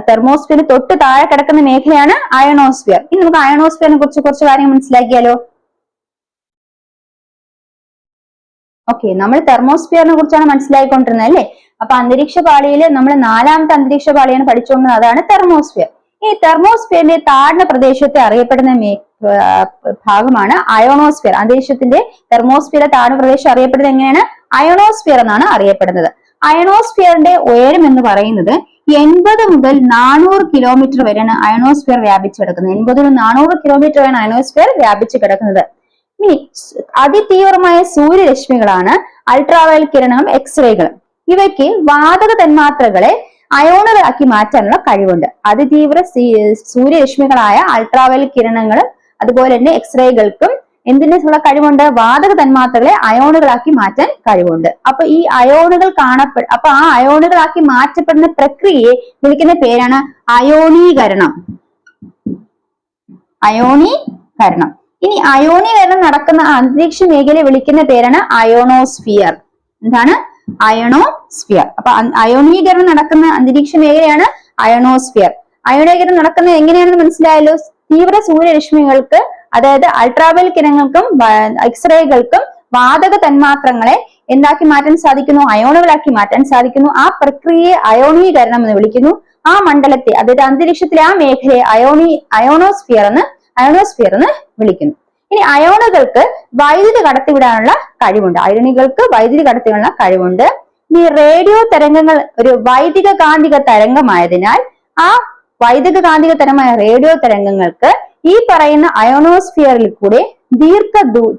തെർമോസ്ഫിയറിന് തൊട്ട് താഴെ കിടക്കുന്ന മേഖലയാണ് അയണോസ്ഫിയർ. ഇനി നമുക്ക് അയണോസ്ഫിയറിനെ കുറിച്ച് കുറച്ച് കാര്യങ്ങൾ മനസ്സിലാക്കിയാലോ? ഓക്കെ, നമ്മൾ തെർമോസ്ഫിയറിനെ കുറിച്ചാണ് മനസ്സിലാക്കിക്കൊണ്ടിരുന്നത് അല്ലേ? അപ്പൊ അന്തരീക്ഷ പാളിയിൽ നമ്മൾ നാലാമത്തെ അന്തരീക്ഷ പാളിയാണ് പഠിച്ചുകൊണ്ടിരുന്നത്, അതാണ് തെർമോസ്ഫിയർ. ഈ തെർമോസ്ഫിയറിന്റെ താഴ്ന്ന പ്രദേശത്തെ അറിയപ്പെടുന്ന ഭാഗമാണ് അയോണോസ്ഫിയർ. അന്തരീക്ഷത്തിന്റെ തെർമോസ്ഫിയറിന്റെ താഴ്ന്ന പ്രദേശം അറിയപ്പെടുന്നത് എങ്ങനെയാണ്? അയോണോസ്ഫിയർ എന്നാണ് അറിയപ്പെടുന്നത്. അയണോസ്ഫിയറിന്റെ ഉയരം എന്ന് പറയുന്നത് 80 മുതൽ 400 കിലോമീറ്റർ വരെയാണ് അയണോസ്ഫിയർ വ്യാപിച്ചു കിടക്കുന്നത്. 80 മുതൽ 400 കിലോമീറ്റർ വരെയാണ് അയണോസ്ഫിയർ വ്യാപിച്ചു കിടക്കുന്നത്. ഇനി അതിതീവ്രമായ സൂര്യരശ്മികളാണ് അൾട്രാവയലറ്റ് കിരണങ്ങളും എക്സ്റേകളും. ഇവയ്ക്ക് വാതക തന്മാത്രകളെ അയോണുകളാക്കി മാറ്റാനുള്ള കഴിവുണ്ട്. അതിതീവ്ര സൂര്യരശ്മികളായ അൾട്രാവയലറ്റ് കിരണങ്ങളും അതുപോലെ തന്നെ എക്സ്റേകൾക്കും എന്തിനുള്ള കഴിവുണ്ട്? വാതക തന്മാത്രകളെ അയോണുകളാക്കി മാറ്റാൻ കഴിവുണ്ട്. അപ്പൊ ഈ അയോണുകൾ അപ്പൊ ആ അയോണുകളാക്കി മാറ്റപ്പെടുന്ന പ്രക്രിയയെ വിളിക്കുന്ന പേരാണ് അയോണീകരണം. ഇനി അയോണീകരണം നടക്കുന്ന അന്തരീക്ഷ മേഖലയെ വിളിക്കുന്ന പേരാണ് അയോണോസ്ഫിയർ. എന്താണ്? അയോണോസ്ഫിയർ. അപ്പൊ അയോണീകരണം നടക്കുന്ന അന്തരീക്ഷ മേഖലയാണ് അയോണോസ്ഫിയർ. അയോണീകരണം നടക്കുന്നത് എങ്ങനെയാണെന്ന് മനസ്സിലായല്ലോ? തീവ്ര സൂര്യരശ്മികൾക്ക്, അതായത് അൾട്രാവയലറ്റ് കിരണങ്ങൾക്കും എക്സ്റേകൾക്കും വാതക തന്മാത്രങ്ങളെ എന്താക്കി മാറ്റാൻ സാധിക്കുന്നു? അയോണുകളാക്കി മാറ്റാൻ സാധിക്കുന്നു. ആ പ്രക്രിയയെ അയോണീകരണം എന്ന് വിളിക്കുന്നു. ആ മണ്ഡലത്തെ, അതായത് അന്തരീക്ഷത്തിലെ ആ മേഖലയെ അയോണോസ്ഫിയർ എന്ന് വിളിക്കുന്നു. ഇനി അയോണുകൾക്ക് വൈദ്യുതി കടത്തിവിടാനുള്ള കഴിവുണ്ട്. ഈ റേഡിയോ തരംഗങ്ങൾ ഒരു വൈദ്യുത കാന്തിക തരംഗമായതിനാൽ ആ വൈദ്യുത കാന്തിക തരംഗമായ റേഡിയോ തരംഗങ്ങൾക്ക് ഈ പറയുന്ന അയോണോസ്ഫിയറിൽ കൂടെ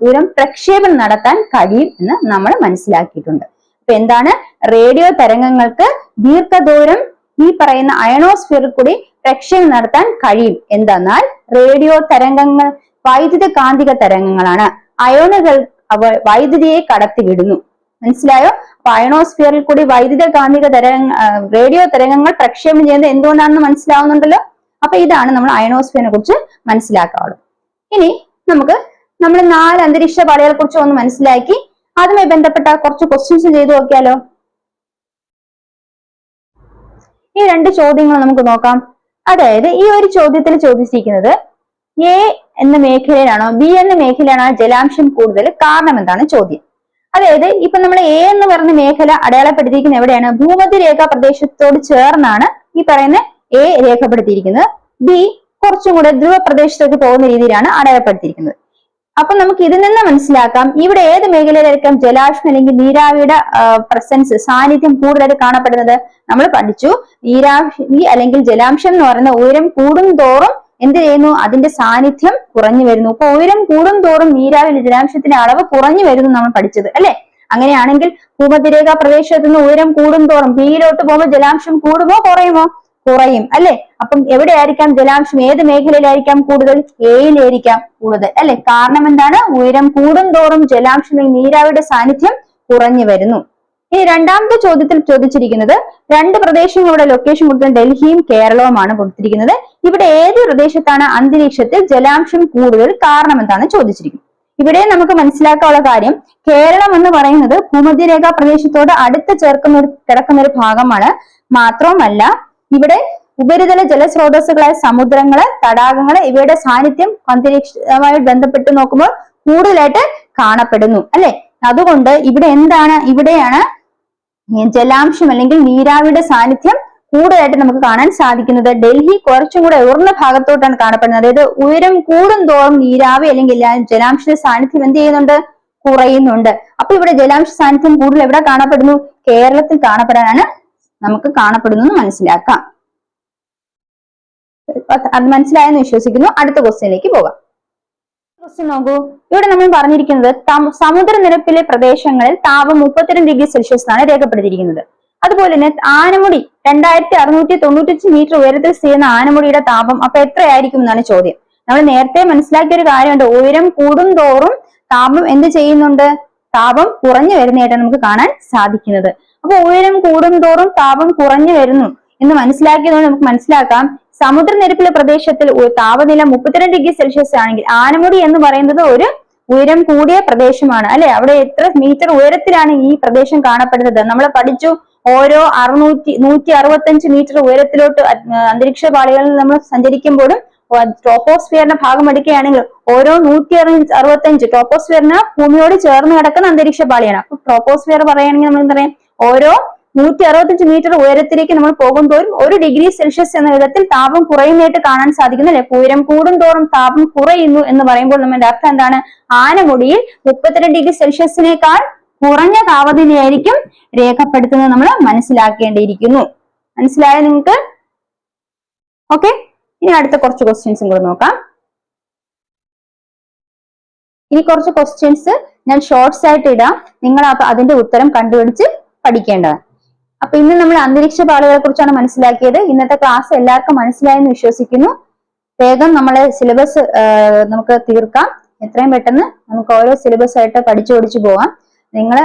ദൂരം പ്രക്ഷേപണം നടത്താൻ കഴിയും എന്ന് നമ്മൾ മനസ്സിലാക്കിയിട്ടുണ്ട്. അപ്പൊ എന്താണ്? റേഡിയോ തരംഗങ്ങൾക്ക് ദീർഘദൂരം ഈ പറയുന്ന അയോണോസ്ഫിയറിൽ കൂടി പ്രക്ഷേപണം നടത്താൻ കഴിയും. എന്തെന്നാൽ റേഡിയോ തരംഗങ്ങൾ വൈദ്യുത കാന്തിക തരംഗങ്ങളാണ്. അയോണുകൾ വൈദ്യുതിയെ കടത്തിവിടുന്നു. മനസ്സിലായോ? അപ്പൊ അയോണോസ്ഫിയറിൽ കൂടി വൈദ്യുത കാന്തിക റേഡിയോ തരംഗങ്ങൾ പ്രക്ഷേപണം ചെയ്യുന്നത് എന്തുകൊണ്ടാണെന്ന് മനസ്സിലാവുന്നുണ്ടല്ലോ. അപ്പൊ ഇതാണ് നമ്മൾ അയോണോസ്ഫിയറിനെ കുറിച്ച് മനസ്സിലാക്കാവുള്ളത്. ഇനി നമ്മൾ 4 അന്തരീക്ഷ പാളികളെ കുറിച്ച് ഒന്ന് മനസ്സിലാക്കി അതുമായി ബന്ധപ്പെട്ട കുറച്ച് ക്വസ്റ്റ്യൻസ് ചെയ്തു നോക്കിയാലോ? ഈ 2 ചോദ്യങ്ങൾ നമുക്ക് നോക്കാം. അതായത് ഈ ഒരു ചോദ്യത്തിൽ ചോദിച്ചിരിക്കുന്നത് എ എന്ന മേഖലയിലാണോ ബി എന്ന മേഖലയിലാണോ ജലാംശം കൂടുതൽ, കാരണം എന്താണ് ചോദ്യം. അതായത് ഇപ്പൊ നമ്മൾ എ എന്ന് പറയുന്ന മേഖല അടയാളപ്പെടുത്തിയിരിക്കുന്നത് എവിടെയാണ്? ഭൂമധ്യരേഖ പ്രദേശത്തോട് ചേർന്നാണ് ഈ പറയുന്ന എ രേഖപ്പെടുത്തിയിരിക്കുന്നത്. ബി കുറച്ചും കൂടെ ധ്രുവ പ്രദേശത്തേക്ക് പോകുന്ന രീതിയിലാണ് അടയാളപ്പെടുത്തിയിരിക്കുന്നത്. അപ്പൊ നമുക്ക് ഇതിൽ നിന്ന് മനസ്സിലാക്കാം ഇവിടെ ഏത് മേഖലയിലായിരിക്കാം ജലാംശം അല്ലെങ്കിൽ നീരാവിയുടെ പ്രസൻസ് സാന്നിധ്യം കൂടുതലായിട്ട് കാണപ്പെടുന്നത്. നമ്മൾ പഠിച്ചു നീരാവി അല്ലെങ്കിൽ ജലാംശം എന്ന് പറയുന്ന ഉയരം കൂടും തോറും എന്ത് ചെയ്യുന്നു, അതിന്റെ സാന്നിധ്യം കുറഞ്ഞു വരുന്നു. അപ്പൊ ഉയരം കൂടും തോറും നീരാവി ജലാംശത്തിന്റെ അളവ് കുറഞ്ഞു വരുന്നു നമ്മൾ പഠിച്ചത് അല്ലെ. അങ്ങനെയാണെങ്കിൽ ഭൂമധ്യരേഖ പ്രദേശത്ത് നിന്ന് ഉയരം കൂടും തോറും ബിയിലോട്ട് പോകുമ്പോൾ ജലാംശം കൂടുമോ കുറയുമോ? കുറയും അല്ലെ. അപ്പം എവിടെയായിരിക്കാം ജലാംശം, ഏത് മേഖലയിലായിരിക്കാം കൂടുതൽ? എയിലായിരിക്കാം കൂടുതൽ അല്ലെ. കാരണം എന്താണ്? ഉയരം കൂടും തോറും ജലാംശം നീരാവിയുടെ സാന്നിധ്യം കുറഞ്ഞു വരുന്നു. ഇനി രണ്ടാമത്തെ ചോദ്യത്തിൽ ചോദിച്ചിരിക്കുന്നത് രണ്ട് പ്രദേശങ്ങളുടെ ലൊക്കേഷൻ കൊടുത്തത് ഡൽഹിയും കേരളവുമാണ് കൊടുത്തിരിക്കുന്നത്. ഇവിടെ ഏത് പ്രദേശത്താണ് അന്തരീക്ഷത്തിൽ ജലാംശം കൂടുതൽ? കാരണം എന്താണ് ചോദിച്ചിരിക്കുന്നത്. ഇവിടെ നമുക്ക് മനസ്സിലാക്കാനുള്ള കാര്യം, കേരളം എന്ന് പറയുന്നത് ഭൂമധ്യരേഖാ പ്രദേശത്തോട് അടുത്ത് കിടക്കുന്ന ഒരു ഭാഗമാണ്. മാത്രവുമല്ല ഇവിടെ ഉപരിതല ജലസ്രോതസ്സുകളായ സമുദ്രങ്ങള്, തടാകങ്ങള് ഇവയുടെ സാന്നിധ്യം അന്തരീക്ഷവുമായി ബന്ധപ്പെട്ട് നോക്കുമ്പോൾ കൂടുതലായിട്ട് കാണപ്പെടുന്നു അല്ലെ. അതുകൊണ്ട് ഇവിടെ എന്താണ്, ഇവിടെയാണ് ജലാംശം അല്ലെങ്കിൽ നീരാവിയുടെ സാന്നിധ്യം കൂടുതലായിട്ട് നമുക്ക് കാണാൻ സാധിക്കുന്നത്. ഡൽഹി കുറച്ചും കൂടെ ഉയർന്ന ഭാഗത്തോട്ടാണ് കാണപ്പെടുന്നത്. അതായത് ഉയരം കൂടും തോറും നീരാവി അല്ലെങ്കിൽ ജലാംശ സാന്നിധ്യം എന്ത് ചെയ്യുന്നുണ്ട്? കുറയുന്നുണ്ട്. അപ്പൊ ഇവിടെ ജലാംശ സാന്നിധ്യം കൂടുതൽ എവിടെ കാണപ്പെടുന്നു? കേരളത്തിൽ കാണപ്പെടാനാണ് നമുക്ക് കാണപ്പെടുന്നു മനസ്സിലാക്കാം. അത് മനസ്സിലായെന്ന് വിശ്വസിക്കുന്നു. അടുത്ത ക്വസ്റ്റ്യനിലേക്ക് പോകാം. ക്വസ്റ്റ്യൻ നോക്കൂ. ഇവിടെ നമ്മൾ പറഞ്ഞിരിക്കുന്നത് സമുദ്രനിരപ്പിലെ പ്രദേശങ്ങളിൽ താപം 32 ഡിഗ്രി സെൽഷ്യസ് എന്നാണ് രേഖപ്പെടുത്തിയിരിക്കുന്നത്. അതുപോലെ തന്നെ ആനമുടി 2695 മീറ്റർ ഉയരത്തിൽ സ്ഥിതി ചെയ്യുന്ന ആനമുടിയുടെ താപം അപ്പൊ എത്രയായിരിക്കും എന്നാണ് ചോദ്യം. നമ്മൾ നേരത്തെ മനസ്സിലാക്കിയ ഒരു കാര്യമുണ്ട്, ഉയരം കൂടും തോറും താപം എന്ത് ചെയ്യുന്നുണ്ട്? താപം കുറഞ്ഞു വരുന്നതായിട്ടാണ് നമുക്ക് കാണാൻ സാധിക്കുന്നത്. അപ്പൊ ഉയരം കൂടും തോറും താപം കുറഞ്ഞു വരുന്നു എന്ന് മനസ്സിലാക്കിയതുകൊണ്ട് നമുക്ക് മനസ്സിലാക്കാം സമുദ്രനിരപ്പിലെ പ്രദേശത്തിൽ താപനില 32 ഡിഗ്രി സെൽഷ്യസ് ആണെങ്കിൽ ആനമുടി എന്ന് പറയുന്നത് ഒരു ഉയരം കൂടിയ പ്രദേശമാണ് അല്ലെ. അവിടെ എത്ര മീറ്റർ ഉയരത്തിലാണ് ഈ പ്രദേശം കാണപ്പെടുന്നത്? നമ്മൾ പഠിച്ചു ഓരോ 165 മീറ്റർ ഉയരത്തിലോട്ട് അന്തരീക്ഷ പാളികളിൽ നമ്മൾ സഞ്ചരിക്കുമ്പോഴും ട്രോപ്പോസ്ഫിയറിന്റെ ഭാഗം എടുക്കുകയാണെങ്കിൽ ഓരോ 165 ട്രോപ്പോസ്ഫിയറിന് ഭൂമിയോട് ചേർന്ന് കിടക്കുന്ന അന്തരീക്ഷ പാളിയാണ്. അപ്പൊ ട്രോപ്പോസ്ഫിയർ പറയുകയാണെങ്കിൽ നമ്മൾ എന്താ പറയാ, ഓരോ 165 മീറ്റർ ഉയരത്തിലേക്ക് നമ്മൾ പോകുമ്പോഴും 1 ഡിഗ്രി സെൽഷ്യസ് എന്ന വിധത്തിൽ താപം കുറയുന്നതായിട്ട് കാണാൻ സാധിക്കുന്നു അല്ലെ. ഉയരം കൂടും തോറും താപം കുറയുന്നു എന്ന് പറയുമ്പോൾ നമ്മുടെ അർത്ഥം എന്താണ്? ആനമുടിയിൽ 32 ഡിഗ്രി സെൽഷ്യസിനേക്കാൾ കുറഞ്ഞ താപനിലയായിരിക്കും രേഖപ്പെടുത്തുന്നത് നമ്മൾ മനസ്സിലാക്കേണ്ടിയിരിക്കുന്നു. മനസ്സിലായോ നിങ്ങൾക്ക്? ഓക്കെ, ഇനി അടുത്ത കുറച്ച് ക്വസ്റ്റ്യൻസും കൂടെ നോക്കാം. ഇനി കുറച്ച് ക്വസ്റ്റ്യൻസ് ഞാൻ ഷോർട്സ് ആയിട്ട് ഇടാം, നിങ്ങൾ അതിന്റെ ഉത്തരം കണ്ടുപിടിച്ച് പഠിക്കേണ്ടതാണ്. അപ്പൊ ഇന്ന് നമ്മൾ അന്തരീക്ഷ പാളികളെ കുറിച്ചാണ് മനസ്സിലാക്കിയത്. ഇന്നത്തെ ക്ലാസ് എല്ലാവർക്കും മനസ്സിലായെന്ന് വിശ്വസിക്കുന്നു. വേഗം നമ്മളെ സിലബസ് നമുക്ക് തീർക്കാം. എത്രയും പെട്ടെന്ന് നമുക്ക് ഓരോ സിലബസ് ആയിട്ട് പഠിച്ചു പോവാം. നിങ്ങൾ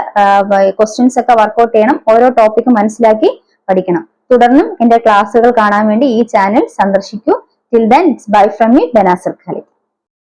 ക്വസ്റ്റ്യൻസ് ഒക്കെ വർക്ക്ഔട്ട് ചെയ്യണം, ഓരോ ടോപ്പിക്കും മനസ്സിലാക്കി പഠിക്കണം. തുടർന്നും എന്റെ ക്ലാസ്സുകൾ കാണാൻ വേണ്ടി ഈ ചാനൽ സന്ദർശിക്കൂ. Till then it's bye from me, ബനാസർ Khalid.